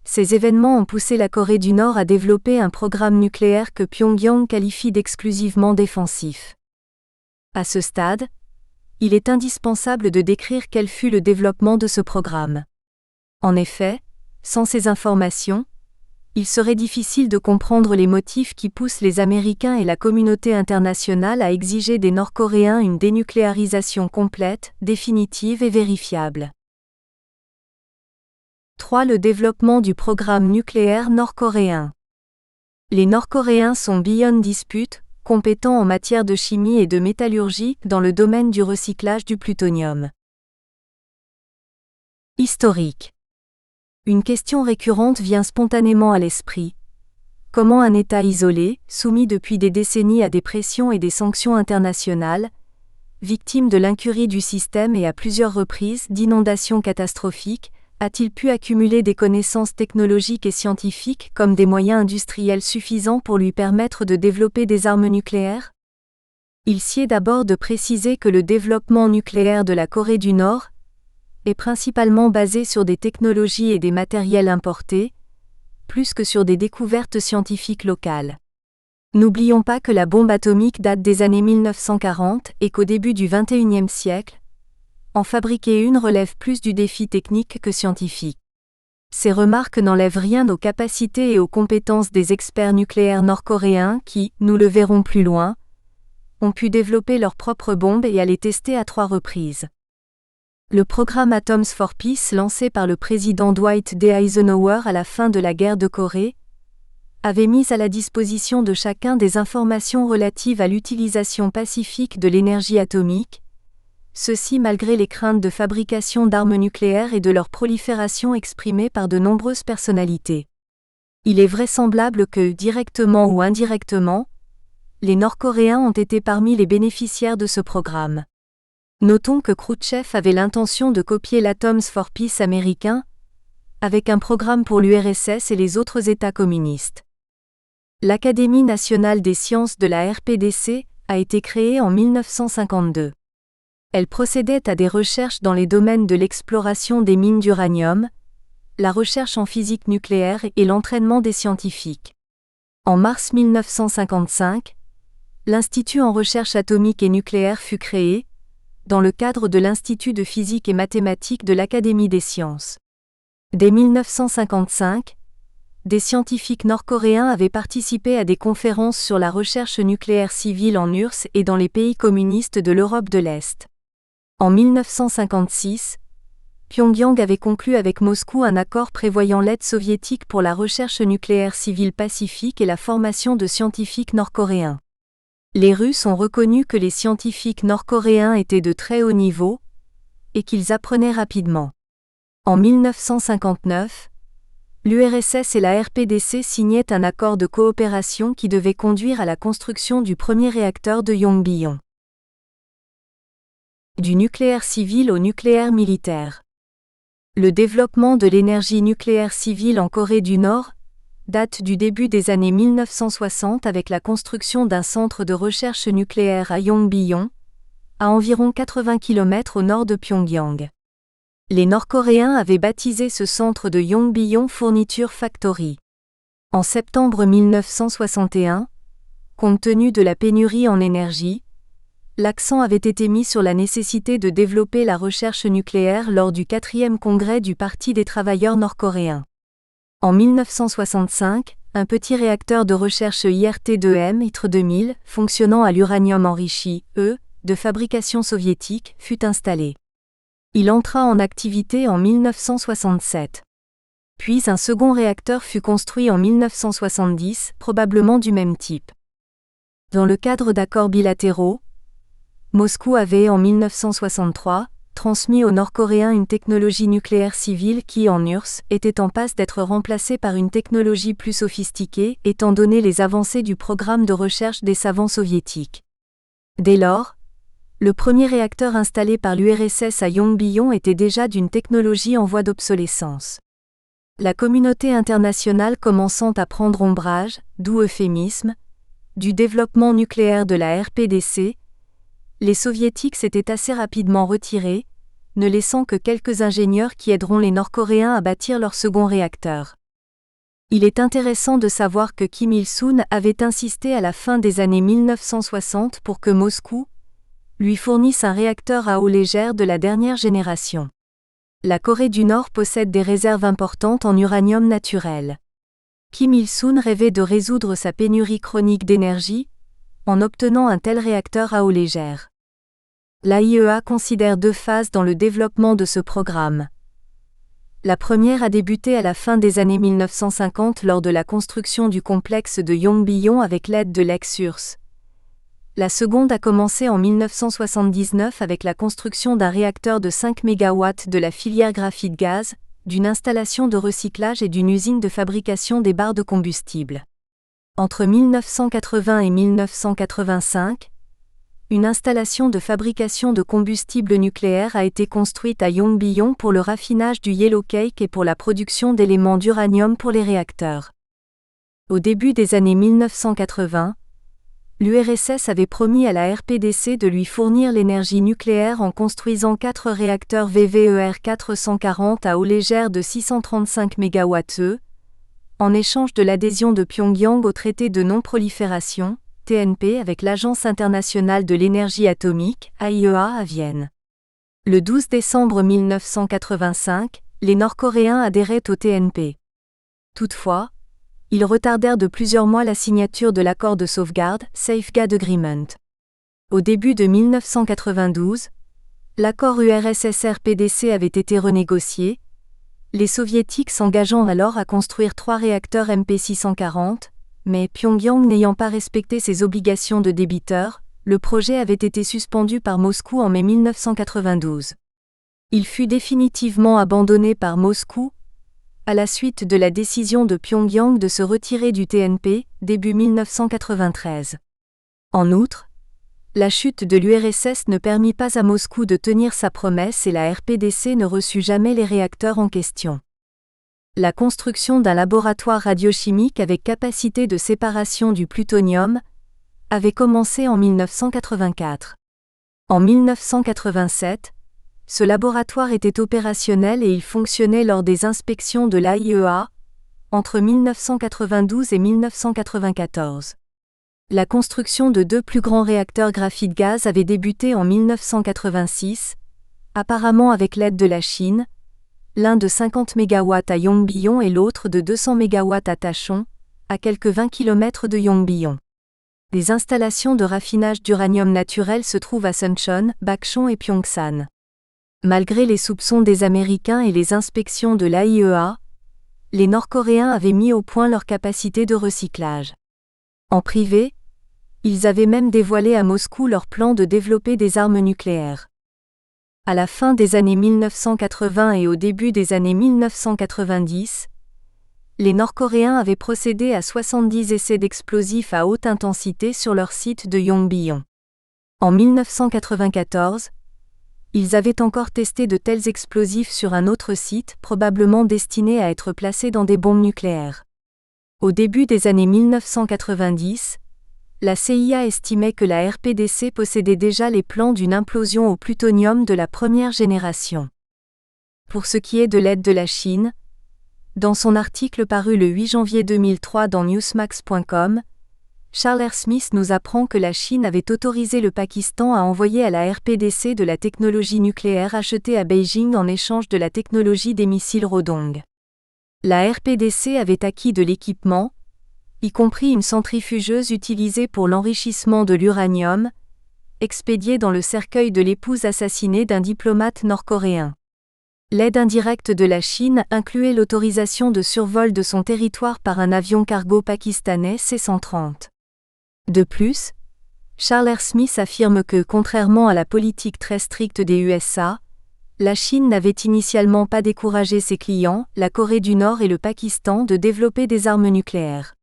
ces événements ont poussé la Corée du Nord à développer un programme nucléaire que Pyongyang qualifie d'exclusivement défensif. À ce stade, il est indispensable de décrire quel fut le développement de ce programme. En effet, sans ces informations, il serait difficile de comprendre les motifs qui poussent les Américains et la communauté internationale à exiger des Nord-Coréens une dénucléarisation complète, définitive et vérifiable. 3. Le développement du programme nucléaire nord-coréen. Les Nord-Coréens sont beyond dispute, compétents en matière de chimie et de métallurgie dans le domaine du recyclage du plutonium. Historique. Une question récurrente vient spontanément à l'esprit. Comment un État isolé, soumis depuis des décennies à des pressions et des sanctions internationales, victime de l'incurie du système et à plusieurs reprises d'inondations catastrophiques, a-t-il pu accumuler des connaissances technologiques et scientifiques comme des moyens industriels suffisants pour lui permettre de développer des armes nucléaires? Il sied d'abord de préciser que le développement nucléaire de la Corée du Nord est principalement basé sur des technologies et des matériels importés, plus que sur des découvertes scientifiques locales. N'oublions pas que la bombe atomique date des années 1940 et qu'au début du XXIe siècle, en fabriquer une relève plus du défi technique que scientifique. Ces remarques n'enlèvent rien aux capacités et aux compétences des experts nucléaires nord-coréens qui, nous le verrons plus loin, ont pu développer leurs propres bombes et à les tester à 3 reprises. Le programme Atoms for Peace lancé par le président Dwight D. Eisenhower à la fin de la guerre de Corée avait mis à la disposition de chacun des informations relatives à l'utilisation pacifique de l'énergie atomique, ceci malgré les craintes de fabrication d'armes nucléaires et de leur prolifération exprimées par de nombreuses personnalités. Il est vraisemblable que, directement ou indirectement, les Nord-Coréens ont été parmi les bénéficiaires de ce programme. Notons que Khrouchtchev avait l'intention de copier l'Atoms for Peace américain, avec un programme pour l'URSS et les autres États communistes. L'Académie nationale des sciences de la RPDC a été créée en 1952. Elle procédait à des recherches dans les domaines de l'exploration des mines d'uranium, la recherche en physique nucléaire et l'entraînement des scientifiques. En mars 1955, l'Institut en recherche atomique et nucléaire fut créé, dans le cadre de l'Institut de physique et mathématiques de l'Académie des sciences. Dès 1955, des scientifiques nord-coréens avaient participé à des conférences sur la recherche nucléaire civile en URSS et dans les pays communistes de l'Europe de l'Est. En 1956, Pyongyang avait conclu avec Moscou un accord prévoyant l'aide soviétique pour la recherche nucléaire civile pacifique et la formation de scientifiques nord-coréens. Les Russes ont reconnu que les scientifiques nord-coréens étaient de très haut niveau et qu'ils apprenaient rapidement. En 1959, l'URSS et la RPDC signaient un accord de coopération qui devait conduire à la construction du premier réacteur de Yongbyon. Du nucléaire civil au nucléaire militaire. Le développement de l'énergie nucléaire civile en Corée du Nord date du début des années 1960 avec la construction d'un centre de recherche nucléaire à Yongbyon, à environ 80 km au nord de Pyongyang. Les Nord-Coréens avaient baptisé ce centre de Yongbyon Furniture Factory. En septembre 1961, compte tenu de la pénurie en énergie, l'accent avait été mis sur la nécessité de développer la recherche nucléaire lors du 4e congrès du Parti des travailleurs nord-coréens. En 1965, un petit réacteur de recherche IRT-2M ITRE 2000, fonctionnant à l'uranium enrichi, de fabrication soviétique, fut installé. Il entra en activité en 1967. Puis un second réacteur fut construit en 1970, probablement du même type. Dans le cadre d'accords bilatéraux, Moscou avait, en 1963, transmis aux Nord-Coréens une technologie nucléaire civile qui, en URSS, était en passe d'être remplacée par une technologie plus sophistiquée, étant donné les avancées du programme de recherche des savants soviétiques. Dès lors, le premier réacteur installé par l'URSS à Yongbyon était déjà d'une technologie en voie d'obsolescence. La communauté internationale commençant à prendre ombrage, d'où euphémisme, du développement nucléaire de la RPDC, les soviétiques s'étaient assez rapidement retirés, ne laissant que quelques ingénieurs qui aideront les Nord-Coréens à bâtir leur second réacteur. Il est intéressant de savoir que Kim Il-sung avait insisté à la fin des années 1960 pour que Moscou lui fournisse un réacteur à eau légère de la dernière génération. La Corée du Nord possède des réserves importantes en uranium naturel. Kim Il-sung rêvait de résoudre sa pénurie chronique d'énergie en obtenant un tel réacteur à eau légère. L'AIEA considère 2 phases dans le développement de ce programme. La première a débuté à la fin des années 1950 lors de la construction du complexe de Yongbyon avec l'aide de l'ex-URSS. La seconde a commencé en 1979 avec la construction d'un réacteur de 5 MW de la filière graphite-gaz, d'une installation de recyclage et d'une usine de fabrication des barres de combustible. Entre 1980 et 1985, une installation de fabrication de combustible nucléaire a été construite à Yongbyon pour le raffinage du yellow cake et pour la production d'éléments d'uranium pour les réacteurs. Au début des années 1980, l'URSS avait promis à la RPDC de lui fournir l'énergie nucléaire en construisant 4 réacteurs VVER 440 à eau légère de 635 MWe, en échange de l'adhésion de Pyongyang au traité de non-prolifération, TNP avec l'Agence internationale de l'énergie atomique, AIEA à Vienne. Le 12 décembre 1985, les Nord-Coréens adhéraient au TNP. Toutefois, ils retardèrent de plusieurs mois la signature de l'accord de sauvegarde, Safeguard Agreement. Au début de 1992, l'accord URSS-RPDC avait été renégocié, les Soviétiques s'engageant alors à construire 3 réacteurs MP640, mais Pyongyang n'ayant pas respecté ses obligations de débiteur, le projet avait été suspendu par Moscou en mai 1992. Il fut définitivement abandonné par Moscou, à la suite de la décision de Pyongyang de se retirer du TNP, début 1993. En outre, la chute de l'URSS ne permit pas à Moscou de tenir sa promesse et la RPDC ne reçut jamais les réacteurs en question. La construction d'un laboratoire radiochimique avec capacité de séparation du plutonium avait commencé en 1984. En 1987, ce laboratoire était opérationnel et il fonctionnait lors des inspections de l'AIEA, entre 1992 et 1994. La construction de 2 plus grands réacteurs graphite-gaz avait débuté en 1986, apparemment avec l'aide de la Chine, l'un de 50 MW à Yongbyon et l'autre de 200 MW à Tachon, à quelques 20 km de Yongbyon. Des installations de raffinage d'uranium naturel se trouvent à Suncheon, Bakchon et Pyeongsan. Malgré les soupçons des Américains et les inspections de l'AIEA, les Nord-Coréens avaient mis au point leur capacité de recyclage. En privé, ils avaient même dévoilé à Moscou leur plan de développer des armes nucléaires. À la fin des années 1980 et au début des années 1990, les Nord-Coréens avaient procédé à 70 essais d'explosifs à haute intensité sur leur site de Yongbyon. En 1994, ils avaient encore testé de tels explosifs sur un autre site, probablement destiné à être placé dans des bombes nucléaires. Au début des années 1990, la CIA estimait que la RPDC possédait déjà les plans d'une implosion au plutonium de la première génération. Pour ce qui est de l'aide de la Chine, dans son article paru le 8 janvier 2003 dans newsmax.com, Charles R. Smith nous apprend que la Chine avait autorisé le Pakistan à envoyer à la RPDC de la technologie nucléaire achetée à Beijing en échange de la technologie des missiles Rodong. La RPDC avait acquis de l'équipement, y compris une centrifugeuse utilisée pour l'enrichissement de l'uranium, expédiée dans le cercueil de l'épouse assassinée d'un diplomate nord-coréen. L'aide indirecte de la Chine incluait l'autorisation de survol de son territoire par un avion cargo pakistanais C-130. De plus, Charles R. Smith affirme que, contrairement à la politique très stricte des USA, la Chine n'avait initialement pas découragé ses clients, la Corée du Nord et le Pakistan, de développer des armes nucléaires.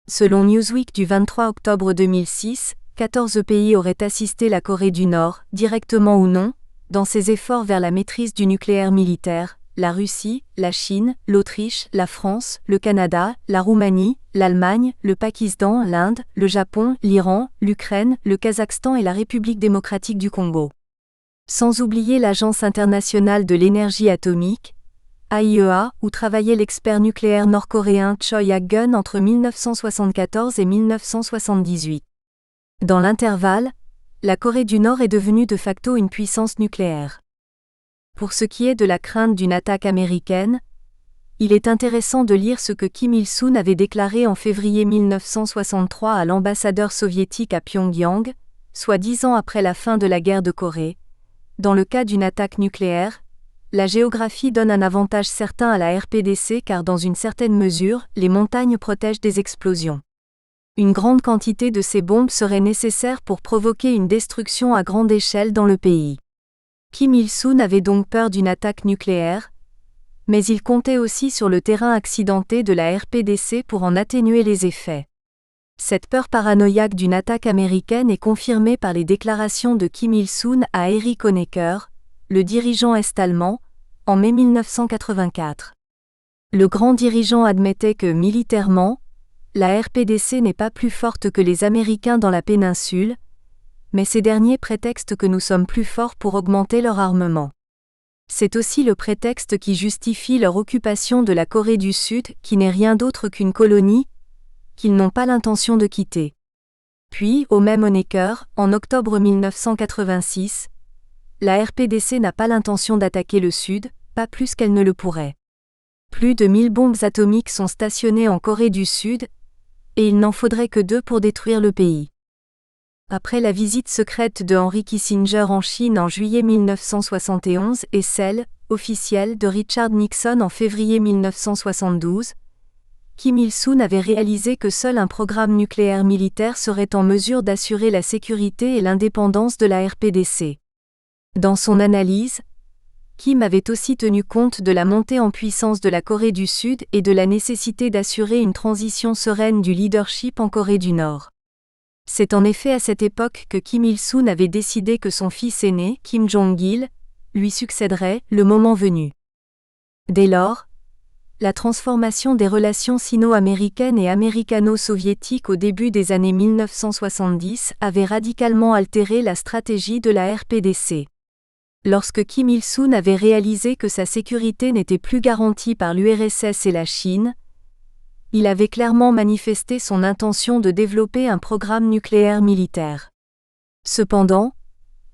Selon Newsweek du 23 octobre 2006, 14 pays auraient assisté la Corée du Nord, directement ou non, dans ses efforts vers la maîtrise du nucléaire militaire: la Russie, la Chine, l'Autriche, la France, le Canada, la Roumanie, l'Allemagne, le Pakistan, l'Inde, le Japon, l'Iran, l'Ukraine, le Kazakhstan et la République démocratique du Congo. Sans oublier l'Agence internationale de l'énergie atomique, AIEA, où travaillait l'expert nucléaire nord-coréen Choi Ha-gun entre 1974 et 1978. Dans l'intervalle, la Corée du Nord est devenue de facto une puissance nucléaire. Pour ce qui est de la crainte d'une attaque américaine, il est intéressant de lire ce que Kim Il-sung avait déclaré en février 1963 à l'ambassadeur soviétique à Pyongyang, soit 10 ans après la fin de la guerre de Corée. Dans le cas d'une attaque nucléaire, la géographie donne un avantage certain à la RPDC car dans une certaine mesure, les montagnes protègent des explosions. Une grande quantité de ces bombes serait nécessaire pour provoquer une destruction à grande échelle dans le pays. Kim Il-sung avait donc peur d'une attaque nucléaire, mais il comptait aussi sur le terrain accidenté de la RPDC pour en atténuer les effets. Cette peur paranoïaque d'une attaque américaine est confirmée par les déclarations de Kim Il-sung à Erich Honecker, le dirigeant est-allemand, en mai 1984. Le grand dirigeant admettait que, militairement, la RPDC n'est pas plus forte que les Américains dans la péninsule, mais ces derniers prétextent que nous sommes plus forts pour augmenter leur armement. C'est aussi le prétexte qui justifie leur occupation de la Corée du Sud, qui n'est rien d'autre qu'une colonie, qu'ils n'ont pas l'intention de quitter. Puis, au même Honecker, en octobre 1986, la RPDC n'a pas l'intention d'attaquer le Sud, pas plus qu'elle ne le pourrait. Plus de 1000 bombes atomiques sont stationnées en Corée du Sud, et il n'en faudrait que 2 pour détruire le pays. Après la visite secrète de Henry Kissinger en Chine en juillet 1971 et celle, officielle, de Richard Nixon en février 1972, Kim Il-sung avait réalisé que seul un programme nucléaire militaire serait en mesure d'assurer la sécurité et l'indépendance de la RPDC. Dans son analyse, Kim avait aussi tenu compte de la montée en puissance de la Corée du Sud et de la nécessité d'assurer une transition sereine du leadership en Corée du Nord. C'est en effet à cette époque que Kim Il-sung avait décidé que son fils aîné, Kim Jong-il, lui succéderait, le moment venu. Dès lors, la transformation des relations sino-américaines et américano-soviétiques au début des années 1970 avait radicalement altéré la stratégie de la RPDC. Lorsque Kim Il-sung avait réalisé que sa sécurité n'était plus garantie par l'URSS et la Chine, il avait clairement manifesté son intention de développer un programme nucléaire militaire. Cependant,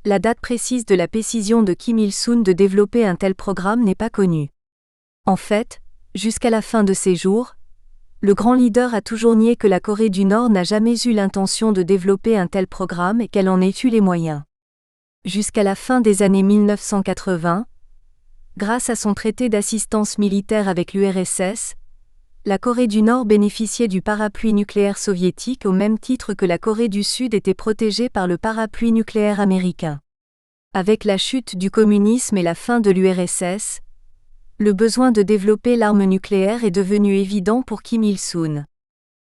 la date précise de la décision de Kim Il-sung de développer un tel programme n'est pas connue. En fait, jusqu'à la fin de ses jours, le grand leader a toujours nié que la Corée du Nord n'a jamais eu l'intention de développer un tel programme et qu'elle en ait eu les moyens. Jusqu'à la fin des années 1980, grâce à son traité d'assistance militaire avec l'URSS, la Corée du Nord bénéficiait du parapluie nucléaire soviétique au même titre que la Corée du Sud était protégée par le parapluie nucléaire américain. Avec la chute du communisme et la fin de l'URSS, le besoin de développer l'arme nucléaire est devenu évident pour Kim Il-sung.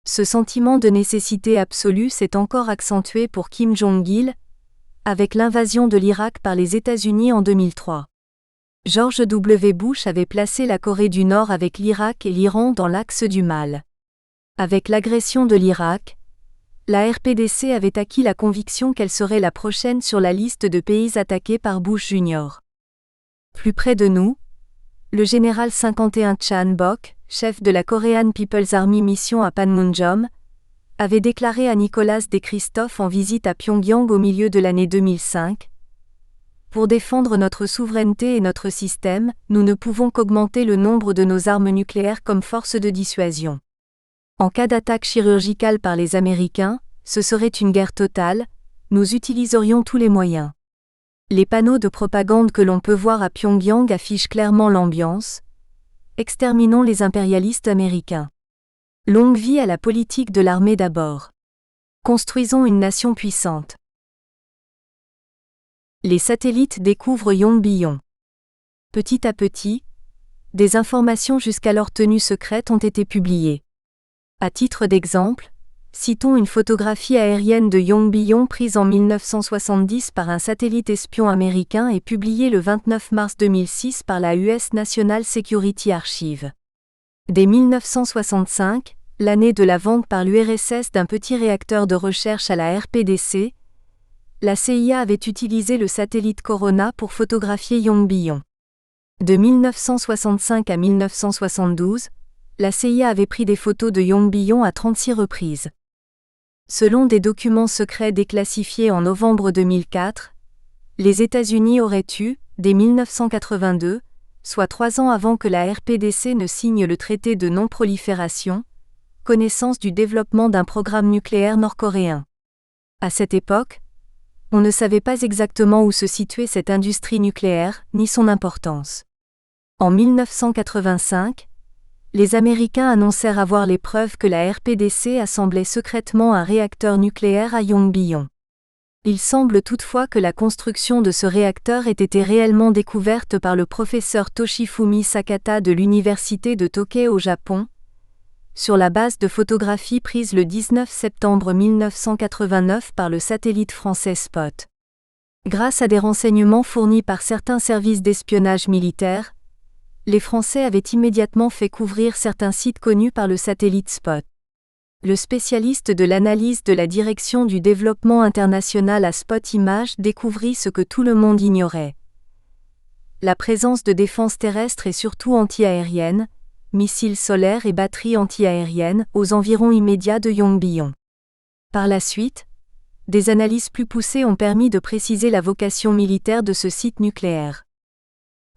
Ce sentiment de nécessité absolue s'est encore accentué pour Kim Jong-il, avec l'invasion de l'Irak par les États-Unis en 2003. George W. Bush avait placé la Corée du Nord avec l'Irak et l'Iran dans l'axe du mal. Avec l'agression de l'Irak, la RPDC avait acquis la conviction qu'elle serait la prochaine sur la liste de pays attaqués par Bush Jr. Plus près de nous, le général 51 Chan Bok, chef de la Korean People's Army Mission à Panmunjom, avait déclaré à Nicolas de Christophe en visite à Pyongyang au milieu de l'année 2005 : « Pour défendre notre souveraineté et notre système, nous ne pouvons qu'augmenter le nombre de nos armes nucléaires comme force de dissuasion. En cas d'attaque chirurgicale par les Américains, ce serait une guerre totale, nous utiliserions tous les moyens. » Les panneaux de propagande que l'on peut voir à Pyongyang affichent clairement l'ambiance : exterminons les impérialistes américains. Longue vie à la politique de l'armée d'abord. Construisons une nation puissante. Les satellites découvrent Yongbyon. Petit à petit, des informations jusqu'alors tenues secrètes ont été publiées. À titre d'exemple, citons une photographie aérienne de Yongbyon prise en 1970 par un satellite espion américain et publiée le 29 mars 2006 par la US National Security Archive. Dès 1965, l'année de la vente par l'URSS d'un petit réacteur de recherche à la RPDC, la CIA avait utilisé le satellite Corona pour photographier Yongbyon. De 1965 à 1972, la CIA avait pris des photos de Yongbyon à 36 reprises. Selon des documents secrets déclassifiés en novembre 2004, les États-Unis auraient eu, dès 1982, soit 3 ans avant que la RPDC ne signe le traité de non-prolifération, connaissance du développement d'un programme nucléaire nord-coréen. À cette époque, on ne savait pas exactement où se situait cette industrie nucléaire, ni son importance. En 1985, les Américains annoncèrent avoir les preuves que la RPDC assemblait secrètement un réacteur nucléaire à Yongbyon. Il semble toutefois que la construction de ce réacteur ait été réellement découverte par le professeur Toshifumi Sakata de l'université de Tokai au Japon, sur la base de photographies prises le 19 septembre 1989 par le satellite français Spot. Grâce à des renseignements fournis par certains services d'espionnage militaire, les Français avaient immédiatement fait couvrir certains sites connus par le satellite Spot. Le spécialiste de l'analyse de la direction du développement international à Spot Images découvrit ce que tout le monde ignorait. La présence de défenses terrestres et surtout anti-aériennes, missiles solaires et batteries anti-aériennes aux environs immédiats de Yongbyon. Par la suite, des analyses plus poussées ont permis de préciser la vocation militaire de ce site nucléaire.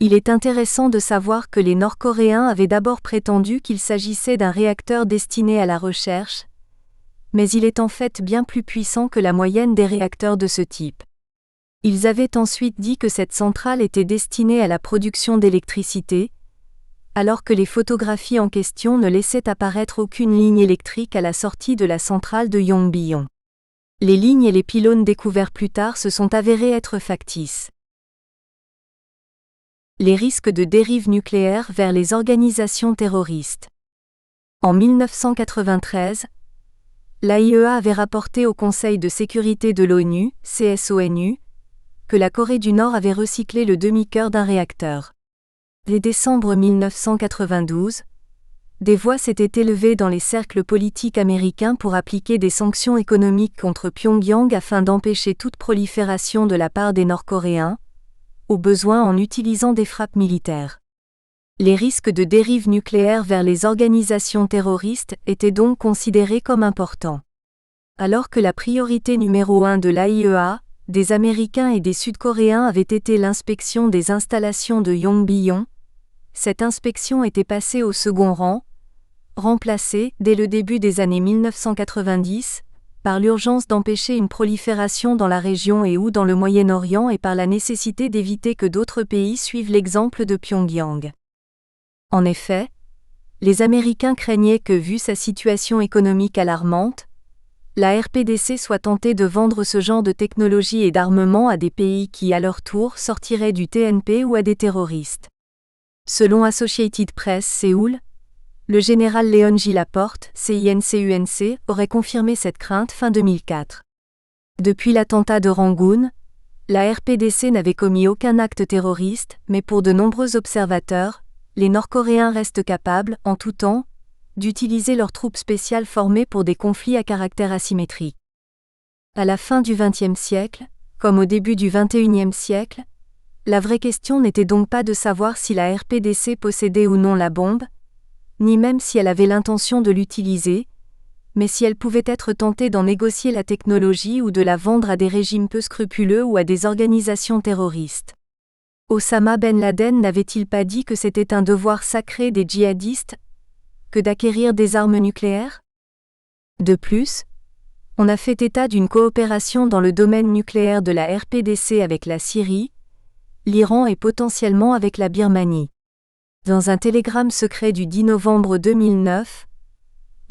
Il est intéressant de savoir que les Nord-Coréens avaient d'abord prétendu qu'il s'agissait d'un réacteur destiné à la recherche, mais il est en fait bien plus puissant que la moyenne des réacteurs de ce type. Ils avaient ensuite dit que cette centrale était destinée à la production d'électricité, alors que les photographies en question ne laissaient apparaître aucune ligne électrique à la sortie de la centrale de Yongbyon. Les lignes et les pylônes découverts plus tard se sont avérés être factices. Les risques de dérive nucléaire vers les organisations terroristes. En 1993, l'AIEA avait rapporté au Conseil de sécurité de l'ONU, CSONU, que la Corée du Nord avait recyclé le demi-cœur d'un réacteur. Dès décembre 1992, des voix s'étaient élevées dans les cercles politiques américains pour appliquer des sanctions économiques contre Pyongyang afin d'empêcher toute prolifération de la part des Nord-Coréens, au besoin en utilisant des frappes militaires. Les risques de dérive nucléaire vers les organisations terroristes étaient donc considérés comme importants. Alors que la priorité numéro 1 de l'AIEA, des Américains et des Sud-Coréens avait été l'inspection des installations de Yongbyon, cette inspection était passée au second rang, remplacée, dès le début des années 1990, par l'urgence d'empêcher une prolifération dans la région et ou dans le Moyen-Orient et par la nécessité d'éviter que d'autres pays suivent l'exemple de Pyongyang. En effet, les Américains craignaient que, vu sa situation économique alarmante, la RPDC soit tentée de vendre ce genre de technologie et d'armement à des pays qui, à leur tour, sortiraient du TNP ou à des terroristes. Selon Associated Press Séoul, le général Léon J. Laporte, CINCUNC, aurait confirmé cette crainte fin 2004. Depuis l'attentat de Rangoon, la RPDC n'avait commis aucun acte terroriste, mais pour de nombreux observateurs, les Nord-Coréens restent capables, en tout temps, d'utiliser leurs troupes spéciales formées pour des conflits à caractère asymétrique. À la fin du XXe siècle, comme au début du XXIe siècle, la vraie question n'était donc pas de savoir si la RPDC possédait ou non la bombe, ni même si elle avait l'intention de l'utiliser, mais si elle pouvait être tentée d'en négocier la technologie ou de la vendre à des régimes peu scrupuleux ou à des organisations terroristes. Osama Ben Laden n'avait-il pas dit que c'était un devoir sacré des djihadistes que d'acquérir des armes nucléaires? De plus, on a fait état d'une coopération dans le domaine nucléaire de la RPDC avec la Syrie, l'Iran et potentiellement avec la Birmanie. Dans un télégramme secret du 10 novembre 2009,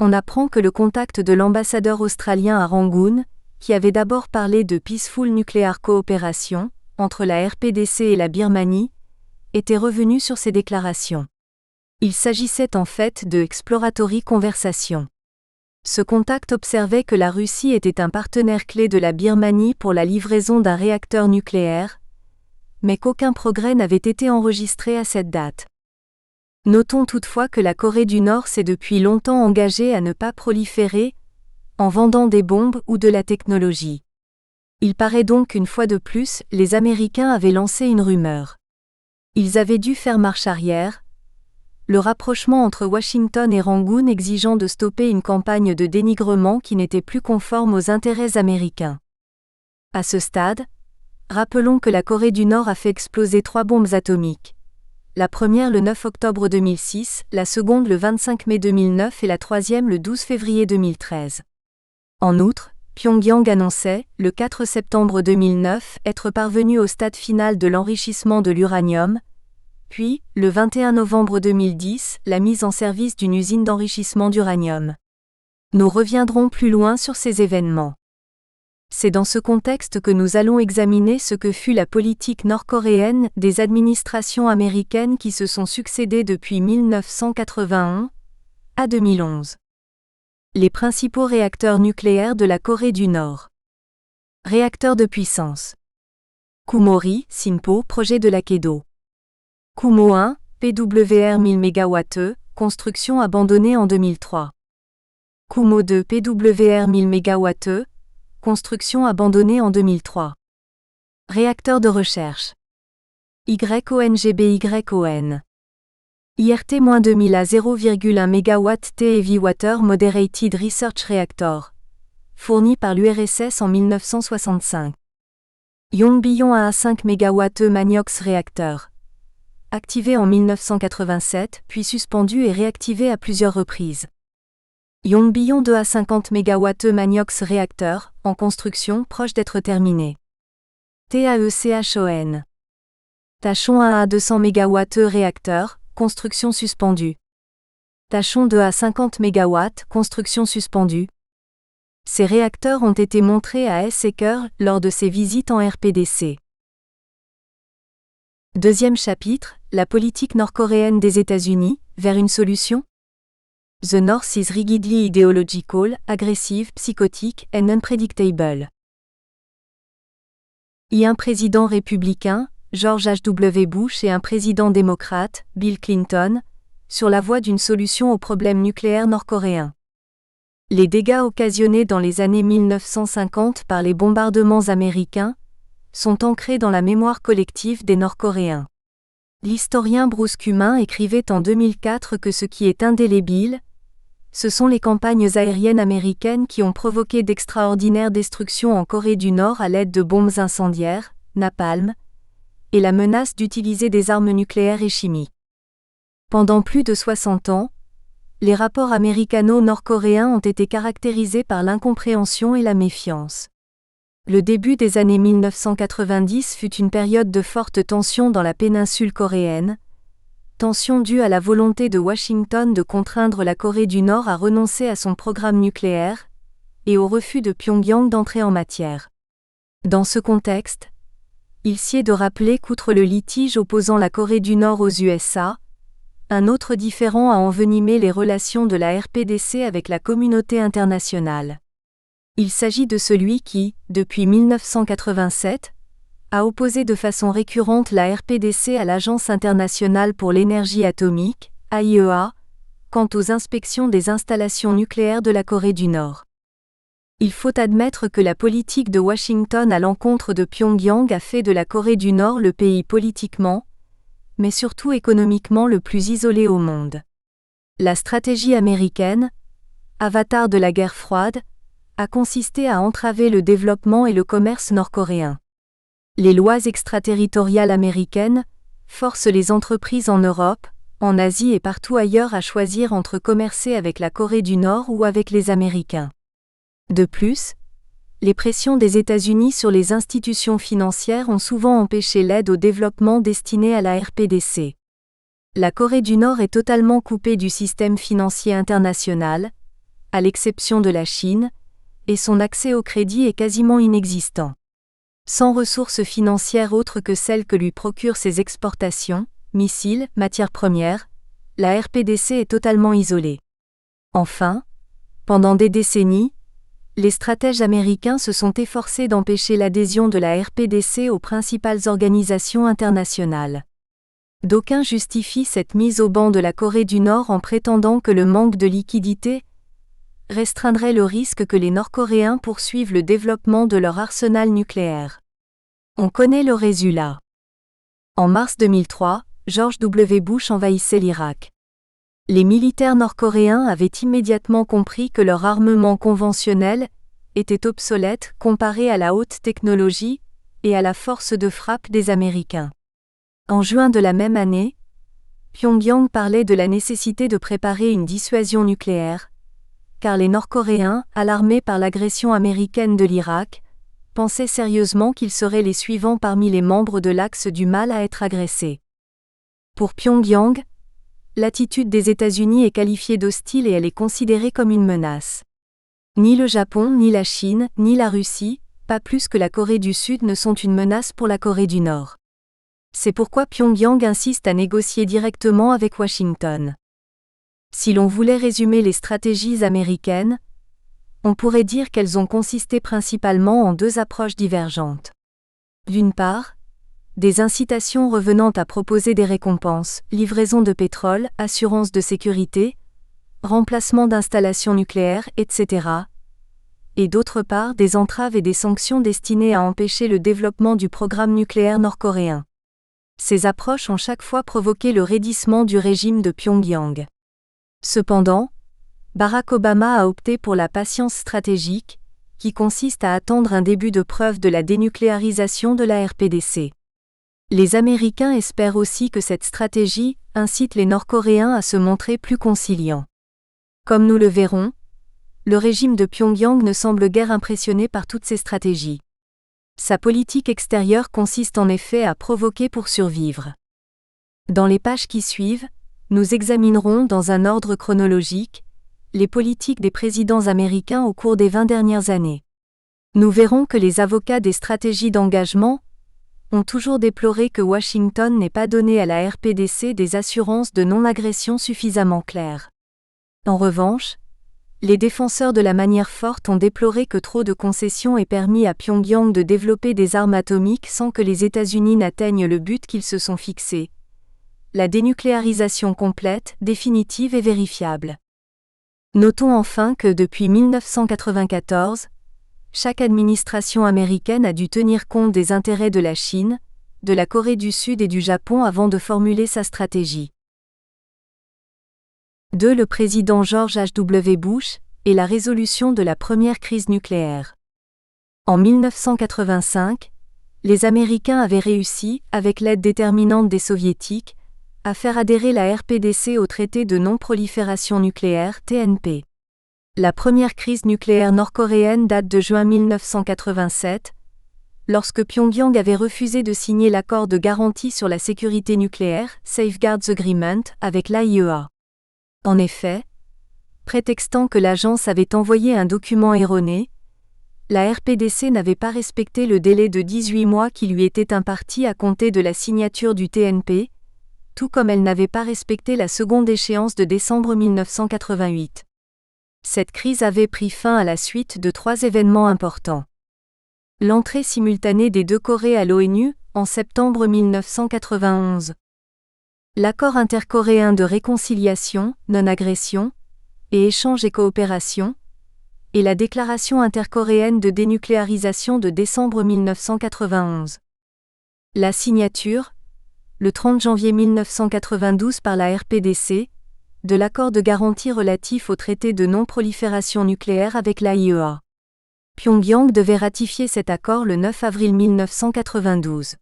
on apprend que le contact de l'ambassadeur australien à Rangoon, qui avait d'abord parlé de Peaceful Nuclear Cooperation entre la RPDC et la Birmanie, était revenu sur ces déclarations. Il s'agissait en fait de exploratory conversation. Ce contact observait que la Russie était un partenaire clé de la Birmanie pour la livraison d'un réacteur nucléaire, mais qu'aucun progrès n'avait été enregistré à cette date. Notons toutefois que la Corée du Nord s'est depuis longtemps engagée à ne pas proliférer, en vendant des bombes ou de la technologie. Il paraît donc qu'une fois de plus, les Américains avaient lancé une rumeur. Ils avaient dû faire marche arrière, le rapprochement entre Washington et Rangoon exigeant de stopper une campagne de dénigrement qui n'était plus conforme aux intérêts américains. À ce stade, rappelons que la Corée du Nord a fait exploser 3 bombes atomiques. La première le 9 octobre 2006, la seconde le 25 mai 2009 et la troisième le 12 février 2013. En outre, Pyongyang annonçait, le 4 septembre 2009, être parvenu au stade final de l'enrichissement de l'uranium, puis, le 21 novembre 2010, la mise en service d'une usine d'enrichissement d'uranium. Nous reviendrons plus loin sur ces événements. C'est dans ce contexte que nous allons examiner ce que fut la politique nord-coréenne des administrations américaines qui se sont succédées depuis 1981 à 2011. Les principaux réacteurs nucléaires de la Corée du Nord. Réacteurs de puissance. Kumori, Sinpo, projet de la Kedo. Kumo 1, PWR 1000 MWe, construction abandonnée en 2003. Kumo 2, PWR 1000 MWe, construction abandonnée en 2003. Réacteur de recherche. YONGBYON. IRT-2000 à 0,1 MW Heavy Water Moderated Research Reactor. Fourni par l'URSS en 1965. Yongbyon à 5 MW Maniox Reactor. Activé en 1987, puis suspendu et réactivé à plusieurs reprises. Yongbyon 2 à 50 MW Maniox Reactor, en construction proche d'être terminé. TAECHON. Tachon 1 à 200 MW Réacteur, construction suspendue. Tachon 2 à 50 MW, construction suspendue. Ces réacteurs ont été montrés à Esseker lors de ses visites en RPDC. Deuxième chapitre, la politique nord-coréenne des États-Unis, vers une solution? The North is rigidly ideological, aggressive, psychotic, and unpredictable. Un président républicain, George H.W. Bush et un président démocrate, Bill Clinton, sur la voie d'une solution au problème nucléaire nord-coréen. Les dégâts occasionnés dans les années 1950 par les bombardements américains sont ancrés dans la mémoire collective des Nord-Coréens. L'historien Bruce Cumin écrivait en 2004 que ce qui est indélébile, ce sont les campagnes aériennes américaines qui ont provoqué d'extraordinaires destructions en Corée du Nord à l'aide de bombes incendiaires, napalm, et la menace d'utiliser des armes nucléaires et chimiques. Pendant plus de 60 ans, les rapports américano-nord-coréens ont été caractérisés par l'incompréhension et la méfiance. Le début des années 1990 fut une période de forte tension dans la péninsule coréenne, tension due à la volonté de Washington de contraindre la Corée du Nord à renoncer à son programme nucléaire, et au refus de Pyongyang d'entrer en matière. Dans ce contexte, il sied de rappeler qu'outre le litige opposant la Corée du Nord aux USA, un autre différend a envenimé les relations de la RPDC avec la communauté internationale. Il s'agit de celui qui, depuis 1987, a opposé de façon récurrente la RPDC à l'Agence internationale pour l'énergie atomique, AIEA, quant aux inspections des installations nucléaires de la Corée du Nord. Il faut admettre que la politique de Washington à l'encontre de Pyongyang a fait de la Corée du Nord le pays politiquement, mais surtout économiquement le plus isolé au monde. La stratégie américaine, avatar de la guerre froide, a consisté à entraver le développement et le commerce nord-coréen. Les lois extraterritoriales américaines forcent les entreprises en Europe, en Asie et partout ailleurs à choisir entre commercer avec la Corée du Nord ou avec les Américains. De plus, les pressions des États-Unis sur les institutions financières ont souvent empêché l'aide au développement destinée à la RPDC. La Corée du Nord est totalement coupée du système financier international, à l'exception de la Chine, et son accès au crédit est quasiment inexistant. Sans ressources financières autres que celles que lui procurent ses exportations, missiles, matières premières, la RPDC est totalement isolée. Enfin, pendant des décennies, les stratèges américains se sont efforcés d'empêcher l'adhésion de la RPDC aux principales organisations internationales. D'aucuns justifient cette mise au ban de la Corée du Nord en prétendant que le manque de liquidités restreindrait le risque que les Nord-Coréens poursuivent le développement de leur arsenal nucléaire. On connaît le résultat. En mars 2003, George W. Bush envahissait l'Irak. Les militaires nord-coréens avaient immédiatement compris que leur armement conventionnel était obsolète comparé à la haute technologie et à la force de frappe des Américains. En juin de la même année, Pyongyang parlait de la nécessité de préparer une dissuasion nucléaire, car les Nord-Coréens, alarmés par l'agression américaine de l'Irak, pensaient sérieusement qu'ils seraient les suivants parmi les membres de l'axe du mal à être agressés. Pour Pyongyang, l'attitude des États-Unis est qualifiée d'hostile et elle est considérée comme une menace. Ni le Japon, ni la Chine, ni la Russie, pas plus que la Corée du Sud ne sont une menace pour la Corée du Nord. C'est pourquoi Pyongyang insiste à négocier directement avec Washington. Si l'on voulait résumer les stratégies américaines, on pourrait dire qu'elles ont consisté principalement en deux approches divergentes. D'une part, des incitations revenant à proposer des récompenses, livraison de pétrole, assurance de sécurité, remplacement d'installations nucléaires, etc. Et d'autre part des entraves et des sanctions destinées à empêcher le développement du programme nucléaire nord-coréen. Ces approches ont chaque fois provoqué le raidissement du régime de Pyongyang. Cependant, Barack Obama a opté pour la patience stratégique, qui consiste à attendre un début de preuve de la dénucléarisation de la RPDC. Les Américains espèrent aussi que cette stratégie incite les Nord-Coréens à se montrer plus conciliants. Comme nous le verrons, le régime de Pyongyang ne semble guère impressionné par toutes ces stratégies. Sa politique extérieure consiste en effet à provoquer pour survivre. Dans les pages qui suivent, nous examinerons dans un ordre chronologique les politiques des présidents américains au cours des 20 dernières années. Nous verrons que les avocats des stratégies d'engagement ont toujours déploré que Washington n'ait pas donné à la RPDC des assurances de non-agression suffisamment claires. En revanche, les défenseurs de la manière forte ont déploré que trop de concessions aient permis à Pyongyang de développer des armes atomiques sans que les États-Unis n'atteignent le but qu'ils se sont fixé: la dénucléarisation complète, définitive et vérifiable. Notons enfin que depuis 1994, chaque administration américaine a dû tenir compte des intérêts de la Chine, de la Corée du Sud et du Japon avant de formuler sa stratégie. 2. Le président George H.W. Bush et la résolution de la première crise nucléaire. En 1985, les Américains avaient réussi, avec l'aide déterminante des Soviétiques, à faire adhérer la RPDC au traité de non-prolifération nucléaire (TNP). La première crise nucléaire nord-coréenne date de juin 1987, lorsque Pyongyang avait refusé de signer l'accord de garantie sur la sécurité nucléaire, Safeguards Agreement, avec l'AIEA. En effet, prétextant que l'agence avait envoyé un document erroné, la RPDC n'avait pas respecté le délai de 18 mois qui lui était imparti à compter de la signature du TNP, tout comme elle n'avait pas respecté la seconde échéance de décembre 1988. Cette crise avait pris fin à la suite de 3 événements importants. L'entrée simultanée des deux Corées à l'ONU, en septembre 1991. L'accord intercoréen de réconciliation, non-agression, et échange et coopération, et la déclaration intercoréenne de dénucléarisation de décembre 1991. La signature, le 30 janvier 1992 par la RPDC, de l'accord de garantie relatif au traité de non-prolifération nucléaire avec l'AIEA. Pyongyang devait ratifier cet accord le 9 avril 1992.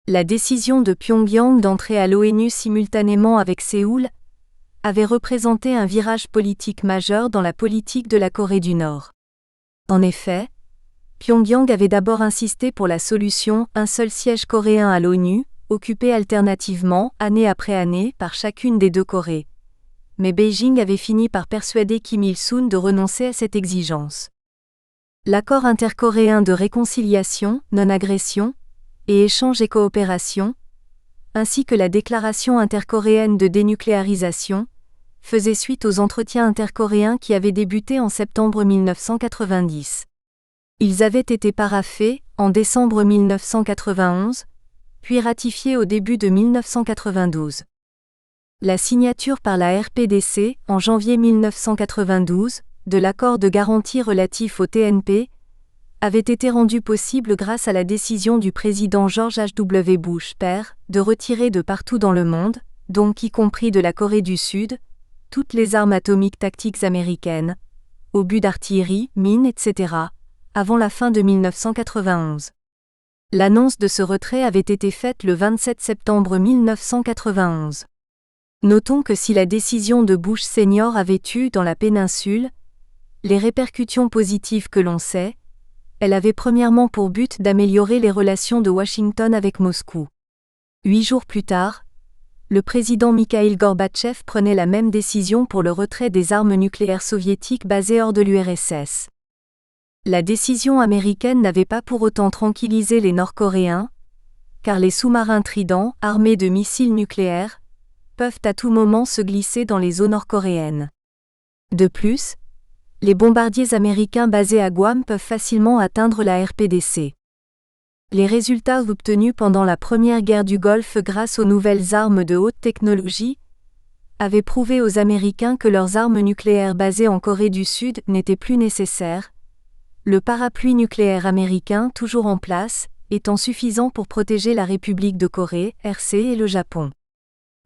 La décision de Pyongyang d'entrer à l'ONU simultanément avec Séoul avait représenté un virage politique majeur dans la politique de la Corée du Nord. En effet, Pyongyang avait d'abord insisté pour la solution « un seul siège coréen à l'ONU », occupé alternativement, année après année, par chacune des deux Corées. Mais Beijing avait fini par persuader Kim Il-sung de renoncer à cette exigence. L'accord intercoréen de réconciliation, non-agression, et échange et coopération, ainsi que la déclaration intercoréenne de dénucléarisation, faisaient suite aux entretiens intercoréens qui avaient débuté en septembre 1990. Ils avaient été paraphés, en décembre 1991, puis ratifiés au début de 1992. La signature par la RPDC, en janvier 1992, de l'accord de garantie relatif au TNP, avait été rendue possible grâce à la décision du président George H.W. Bush père de retirer de partout dans le monde, donc y compris de la Corée du Sud, toutes les armes atomiques tactiques américaines, obus d'artillerie, mines, etc., avant la fin de 1991. L'annonce de ce retrait avait été faite le 27 septembre 1991. Notons que si la décision de Bush senior avait eu dans la péninsule les répercussions positives que l'on sait, elle avait premièrement pour but d'améliorer les relations de Washington avec Moscou. 8 jours plus tard, le président Mikhaïl Gorbatchev prenait la même décision pour le retrait des armes nucléaires soviétiques basées hors de l'URSS. La décision américaine n'avait pas pour autant tranquillisé les Nord-Coréens, car les sous-marins Trident, armés de missiles nucléaires, peuvent à tout moment se glisser dans les eaux nord-coréennes. De plus, les bombardiers américains basés à Guam peuvent facilement atteindre la RPDC. Les résultats obtenus pendant la première guerre du Golfe grâce aux nouvelles armes de haute technologie avaient prouvé aux Américains que leurs armes nucléaires basées en Corée du Sud n'étaient plus nécessaires, le parapluie nucléaire américain toujours en place étant suffisant pour protéger la République de Corée, RC et le Japon.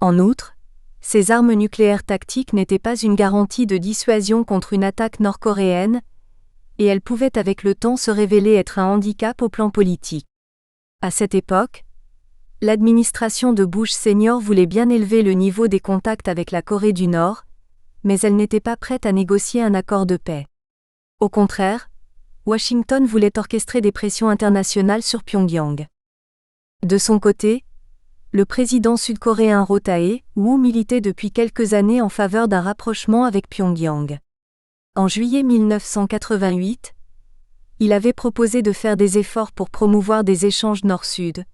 En outre, ces armes nucléaires tactiques n'étaient pas une garantie de dissuasion contre une attaque nord-coréenne, et elles pouvaient avec le temps se révéler être un handicap au plan politique. À cette époque, l'administration de Bush senior voulait bien élever le niveau des contacts avec la Corée du Nord, mais elle n'était pas prête à négocier un accord de paix. Au contraire, Washington voulait orchestrer des pressions internationales sur Pyongyang. De son côté, le président sud-coréen Roh Tae-woo militait depuis quelques années en faveur d'un rapprochement avec Pyongyang. En juillet 1988, il avait proposé de faire des efforts pour promouvoir des échanges nord-sud,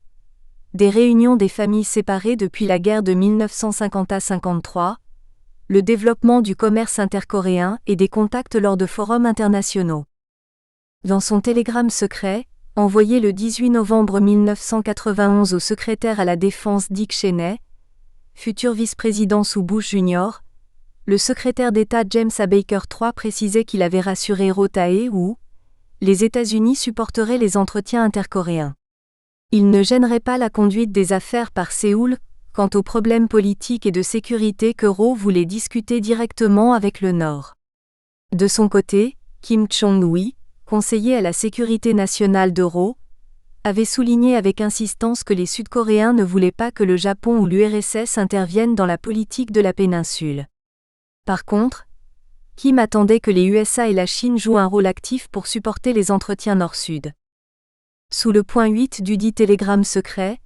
des réunions des familles séparées depuis la guerre de 1950 à 53, le développement du commerce intercoréen et des contacts lors de forums internationaux. Dans son télégramme secret, envoyé le 18 novembre 1991 au secrétaire à la Défense Dick Cheney, futur vice-président sous Bush Jr., le secrétaire d'État James A. Baker III précisait qu'il avait rassuré Roh Tae-woo, les États-Unis supporteraient les entretiens intercoréens. Il ne gênerait pas la conduite des affaires par Séoul quant aux problèmes politiques et de sécurité que Roh voulait discuter directement avec le Nord. De son côté, Kim Chong-wi, conseiller à la sécurité nationale de Roh, avait souligné avec insistance que les Sud-Coréens ne voulaient pas que le Japon ou l'URSS interviennent dans la politique de la péninsule. Par contre, Kim attendait que les USA et la Chine jouent un rôle actif pour supporter les entretiens Nord-Sud. Sous le point 8 dudit télégramme secret,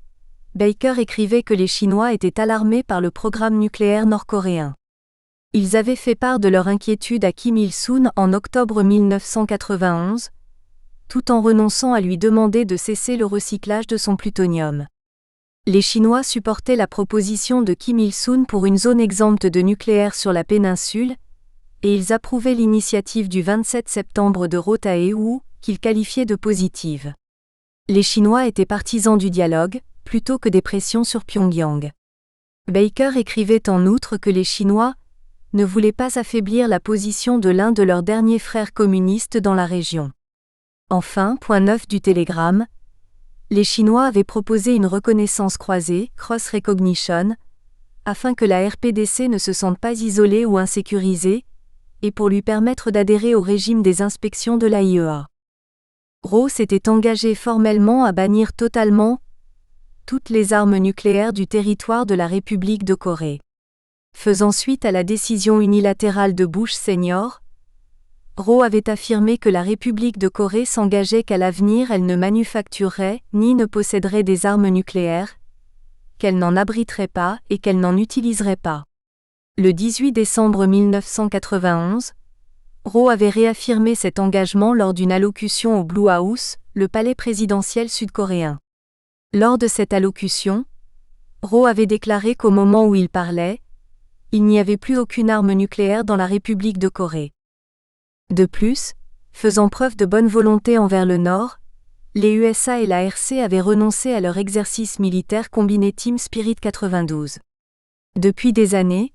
Baker écrivait que les Chinois étaient alarmés par le programme nucléaire nord-coréen. Ils avaient fait part de leur inquiétude à Kim Il-sung en octobre 1991, tout en renonçant à lui demander de cesser le recyclage de son plutonium. Les Chinois supportaient la proposition de Kim Il-sung pour une zone exempte de nucléaire sur la péninsule, et ils approuvaient l'initiative du 27 septembre de Roh Tae-woo, qu'ils qualifiaient de positive. Les Chinois étaient partisans du dialogue, plutôt que des pressions sur Pyongyang. Baker écrivait en outre que les Chinois ne voulaient pas affaiblir la position de l'un de leurs derniers frères communistes dans la région. Enfin, point 9 du télégramme, les Chinois avaient proposé une reconnaissance croisée, cross recognition, afin que la RPDC ne se sente pas isolée ou insécurisée, et pour lui permettre d'adhérer au régime des inspections de l'AIEA. Roh s'était engagé formellement à bannir totalement toutes les armes nucléaires du territoire de la République de Corée. Faisant suite à la décision unilatérale de Bush Senior, Roh avait affirmé que la République de Corée s'engageait qu'à l'avenir elle ne manufacturerait ni ne posséderait des armes nucléaires, qu'elle n'en abriterait pas et qu'elle n'en utiliserait pas. Le 18 décembre 1991, Roh avait réaffirmé cet engagement lors d'une allocution au Blue House, le palais présidentiel sud-coréen. Lors de cette allocution, Roh avait déclaré qu'au moment où il parlait, il n'y avait plus aucune arme nucléaire dans la République de Corée. De plus, faisant preuve de bonne volonté envers le Nord, les USA et la RC avaient renoncé à leur exercice militaire combiné Team Spirit 92. Depuis des années,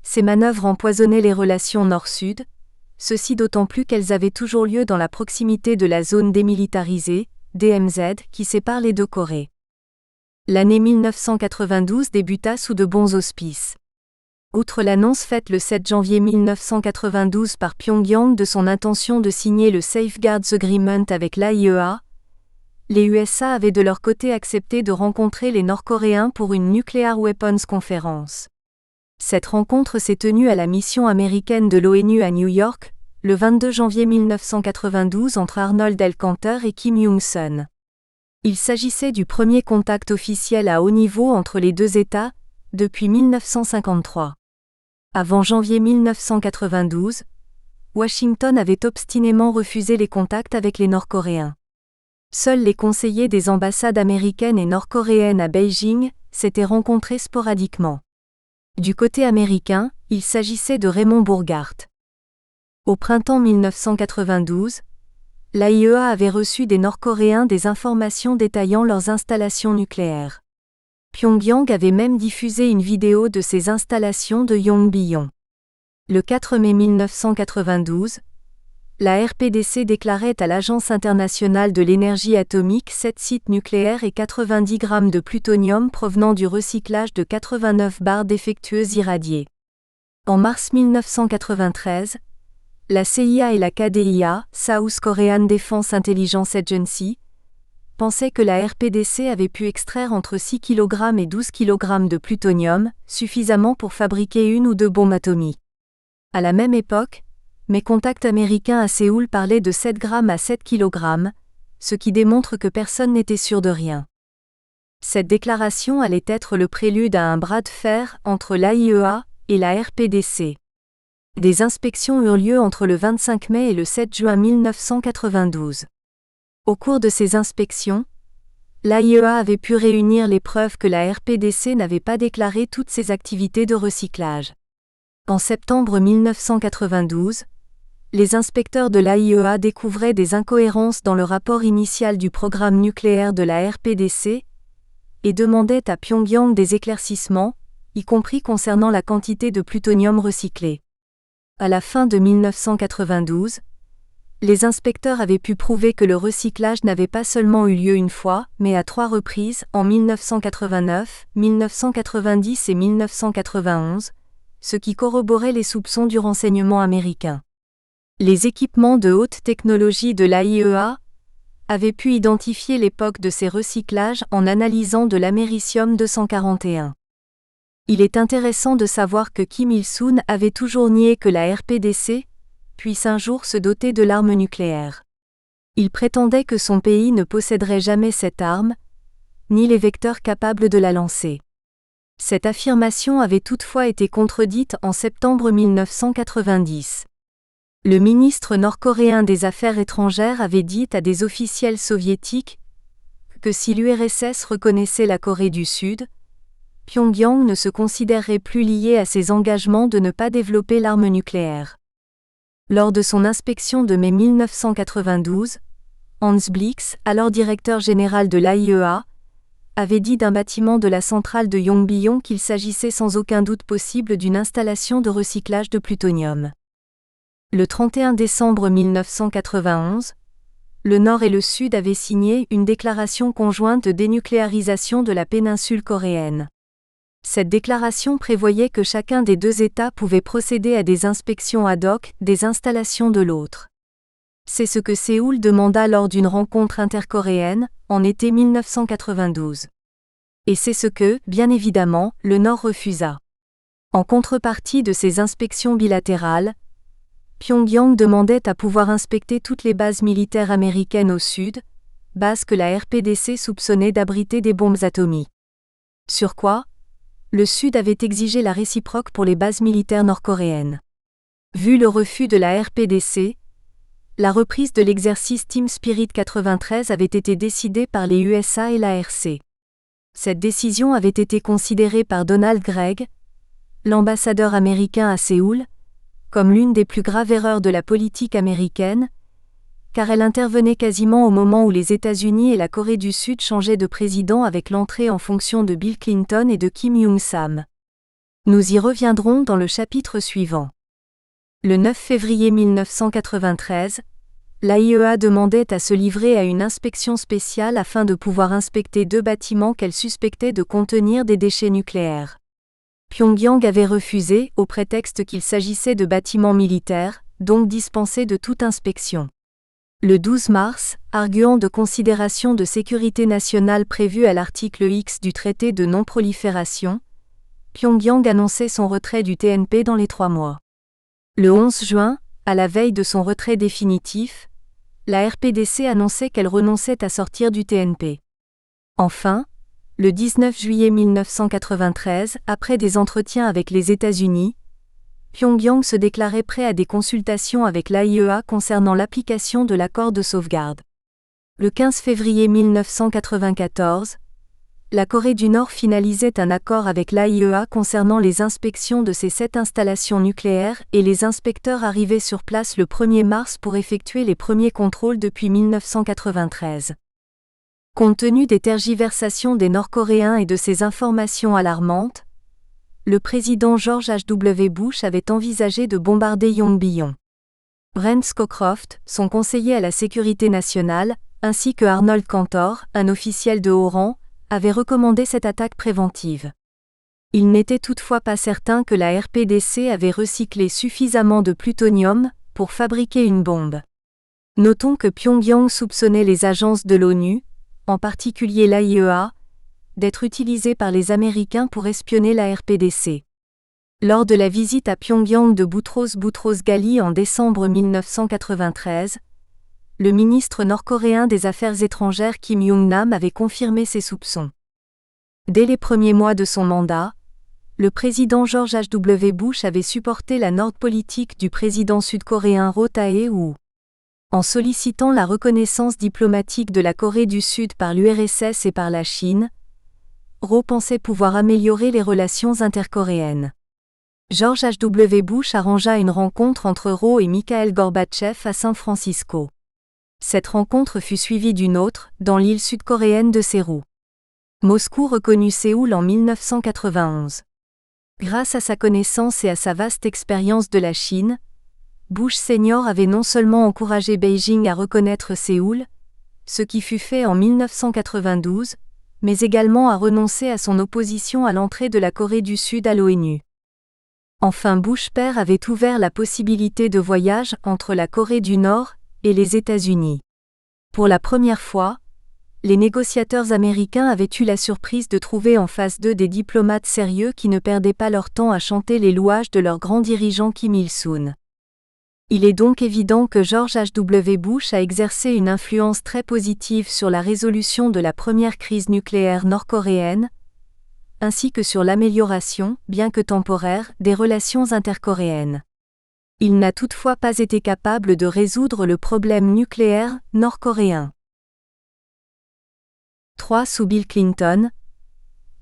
ces manœuvres empoisonnaient les relations Nord-Sud, ceci d'autant plus qu'elles avaient toujours lieu dans la proximité de la zone démilitarisée, DMZ, qui sépare les deux Corées. L'année 1992 débuta sous de bons auspices. Outre l'annonce faite le 7 janvier 1992 par Pyongyang de son intention de signer le Safeguards Agreement avec l'AIEA, les USA avaient de leur côté accepté de rencontrer les Nord-Coréens pour une Nuclear Weapons Conference. Cette rencontre s'est tenue à la mission américaine de l'ONU à New York, le 22 janvier 1992 entre Arnold L. Canter et Kim Young-sun. Il s'agissait du premier contact officiel à haut niveau entre les deux États, depuis 1953. Avant janvier 1992, Washington avait obstinément refusé les contacts avec les Nord-Coréens. Seuls les conseillers des ambassades américaines et nord-coréennes à Beijing s'étaient rencontrés sporadiquement. Du côté américain, il s'agissait de Raymond Bourgart. Au printemps 1992, l'AIEA avait reçu des Nord-Coréens des informations détaillant leurs installations nucléaires. Pyongyang avait même diffusé une vidéo de ces installations de Yongbyon. Le 4 mai 1992, la RPDC déclarait à l'Agence internationale de l'énergie atomique 7 sites nucléaires et 90 grammes de plutonium provenant du recyclage de 89 barres défectueuses irradiées. En mars 1993, la CIA et la KDIA, South Korean Defense Intelligence Agency, pensaient que la RPDC avait pu extraire entre 6 kg et 12 kg de plutonium, suffisamment pour fabriquer une ou deux bombes atomiques. À la même époque, mes contacts américains à Séoul parlaient de 7 grammes à 7 kg, ce qui démontre que personne n'était sûr de rien. Cette déclaration allait être le prélude à un bras de fer entre l'AIEA et la RPDC. Des inspections eurent lieu entre le 25 mai et le 7 juin 1992. Au cours de ces inspections, l'AIEA avait pu réunir les preuves que la RPDC n'avait pas déclaré toutes ses activités de recyclage. En septembre 1992, les inspecteurs de l'AIEA découvraient des incohérences dans le rapport initial du programme nucléaire de la RPDC et demandaient à Pyongyang des éclaircissements, y compris concernant la quantité de plutonium recyclé. À la fin de 1992, les inspecteurs avaient pu prouver que le recyclage n'avait pas seulement eu lieu une fois, mais à 3 reprises, en 1989, 1990 et 1991, ce qui corroborait les soupçons du renseignement américain. Les équipements de haute technologie de l'AIEA avait pu identifier l'époque de ces recyclages en analysant de l'américium-241. Il est intéressant de savoir que Kim Il-sung avait toujours nié que la RPDC puisse un jour se doter de l'arme nucléaire. Il prétendait que son pays ne posséderait jamais cette arme, ni les vecteurs capables de la lancer. Cette affirmation avait toutefois été contredite en septembre 1990. Le ministre nord-coréen des Affaires étrangères avait dit à des officiels soviétiques que si l'URSS reconnaissait la Corée du Sud, Pyongyang ne se considérerait plus lié à ses engagements de ne pas développer l'arme nucléaire. Lors de son inspection de mai 1992, Hans Blix, alors directeur général de l'AIEA, avait dit d'un bâtiment de la centrale de Yongbyon qu'il s'agissait sans aucun doute possible d'une installation de recyclage de plutonium. Le 31 décembre 1991, le Nord et le Sud avaient signé une déclaration conjointe de dénucléarisation de la péninsule coréenne. Cette déclaration prévoyait que chacun des deux États pouvait procéder à des inspections ad hoc des installations de l'autre. C'est ce que Séoul demanda lors d'une rencontre intercoréenne, en été 1992. Et c'est ce que, bien évidemment, le Nord refusa. En contrepartie de ces inspections bilatérales, Pyongyang demandait à pouvoir inspecter toutes les bases militaires américaines au Sud, bases que la RPDC soupçonnait d'abriter des bombes atomiques. Sur quoi, le Sud avait exigé la réciproque pour les bases militaires nord-coréennes. Vu le refus de la RPDC, la reprise de l'exercice Team Spirit 93 avait été décidée par les USA et l'ARC. Cette décision avait été considérée par Donald Gregg, l'ambassadeur américain à Séoul, comme l'une des plus graves erreurs de la politique américaine, car elle intervenait quasiment au moment où les États-Unis et la Corée du Sud changeaient de président avec l'entrée en fonction de Bill Clinton et de Kim Young-sam. Nous y reviendrons dans le chapitre suivant. Le 9 février 1993, l'AIEA demandait à se livrer à une inspection spéciale afin de pouvoir inspecter deux bâtiments qu'elle suspectait de contenir des déchets nucléaires. Pyongyang avait refusé, au prétexte qu'il s'agissait de bâtiments militaires, donc dispensés de toute inspection. Le 12 mars, arguant de considérations de sécurité nationale prévues à l'article X du traité de non-prolifération, Pyongyang annonçait son retrait du TNP dans les 3 mois. Le 11 juin, à la veille de son retrait définitif, la RPDC annonçait qu'elle renonçait à sortir du TNP. Enfin, le 19 juillet 1993, après des entretiens avec les États-Unis, Pyongyang se déclarait prêt à des consultations avec l'AIEA concernant l'application de l'accord de sauvegarde. Le 15 février 1994, la Corée du Nord finalisait un accord avec l'AIEA concernant les inspections de ces 7 installations nucléaires et les inspecteurs arrivaient sur place le 1er mars pour effectuer les premiers contrôles depuis 1993. Compte tenu des tergiversations des Nord-Coréens et de ces informations alarmantes, le président George H.W. Bush avait envisagé de bombarder Yongbyon. Brent Scowcroft, son conseiller à la sécurité nationale, ainsi que Arnold Cantor, un officiel de haut rang, avaient recommandé cette attaque préventive. Il n'était toutefois pas certain que la RPDC avait recyclé suffisamment de plutonium pour fabriquer une bombe. Notons que Pyongyang soupçonnait les agences de l'ONU, en particulier l'AIEA, d'être utilisées par les Américains pour espionner la RPDC. Lors de la visite à Pyongyang de Boutros Boutros-Ghali en décembre 1993, le ministre nord-coréen des Affaires étrangères Kim Young-nam avait confirmé ses soupçons. Dès les premiers mois de son mandat, le président George H.W. Bush avait supporté la nord-politique du président sud-coréen Roh Tae-woo. En sollicitant la reconnaissance diplomatique de la Corée du Sud par l'URSS et par la Chine, Roh pensait pouvoir améliorer les relations intercoréennes. George H.W. Bush arrangea une rencontre entre Roh et Mikhail Gorbatchev à San Francisco. Cette rencontre fut suivie d'une autre, dans l'île sud-coréenne de Seru. Moscou reconnut Séoul en 1991. Grâce à sa connaissance et à sa vaste expérience de la Chine, Bush Senior avait non seulement encouragé Beijing à reconnaître Séoul, ce qui fut fait en 1992, mais également à renoncer à son opposition à l'entrée de la Corée du Sud à l'ONU. Enfin, Bush père avait ouvert la possibilité de voyage entre la Corée du Nord et les États-Unis. Pour la première fois, les négociateurs américains avaient eu la surprise de trouver en face d'eux des diplomates sérieux qui ne perdaient pas leur temps à chanter les louages de leur grand dirigeant Kim Il-sung. Il est donc évident que George H.W. Bush a exercé une influence très positive sur la résolution de la première crise nucléaire nord-coréenne, ainsi que sur l'amélioration, bien que temporaire, des relations intercoréennes. Il n'a toutefois pas été capable de résoudre le problème nucléaire nord-coréen. 3. Sous Bill Clinton,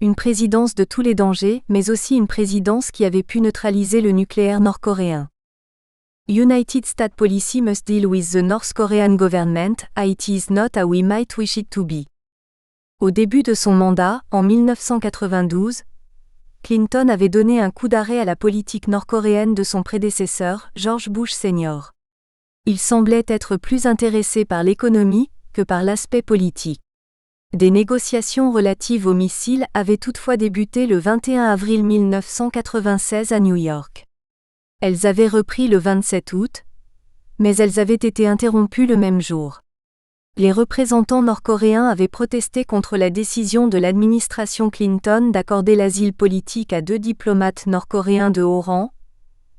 une présidence de tous les dangers, mais aussi une présidence qui avait pu neutraliser le nucléaire nord-coréen. United States policy must deal with the North Korean government, it is not how we might wish it to be. Au début de son mandat, en 1992, Clinton avait donné un coup d'arrêt à la politique nord-coréenne de son prédécesseur, George Bush Sr. Il semblait être plus intéressé par l'économie que par l'aspect politique. Des négociations relatives aux missiles avaient toutefois débuté le 21 avril 1996 à New York. Elles avaient repris le 27 août, mais elles avaient été interrompues le même jour. Les représentants nord-coréens avaient protesté contre la décision de l'administration Clinton d'accorder l'asile politique à 2 diplomates nord-coréens de haut rang,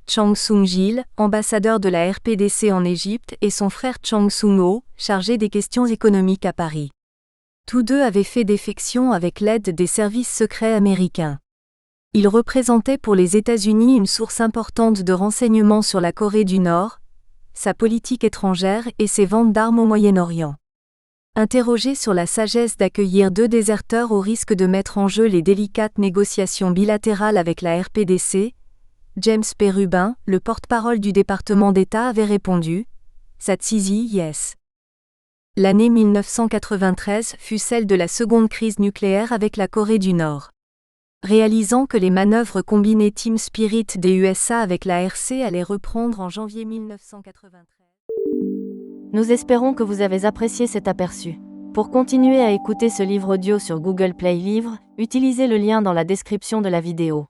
Chang Sung-gil, ambassadeur de la RPDC en Égypte, et son frère Chang Sung-ho, chargé des questions économiques à Paris. Tous deux avaient fait défection avec l'aide des services secrets américains. Ils représentaient pour les États-Unis une source importante de renseignements sur la Corée du Nord, sa politique étrangère et ses ventes d'armes au Moyen-Orient. Interrogé sur la sagesse d'accueillir 2 déserteurs au risque de mettre en jeu les délicates négociations bilatérales avec la RPDC, James P. Rubin, le porte-parole du département d'État, avait répondu « That's easy, yes ». L'année 1993 fut celle de la seconde crise nucléaire avec la Corée du Nord. Réalisant que les manœuvres combinées Team Spirit des USA avec la RC allaient reprendre en janvier 1993. Nous espérons que vous avez apprécié cet aperçu. Pour continuer à écouter ce livre audio sur Google Play Livres, utilisez le lien dans la description de la vidéo.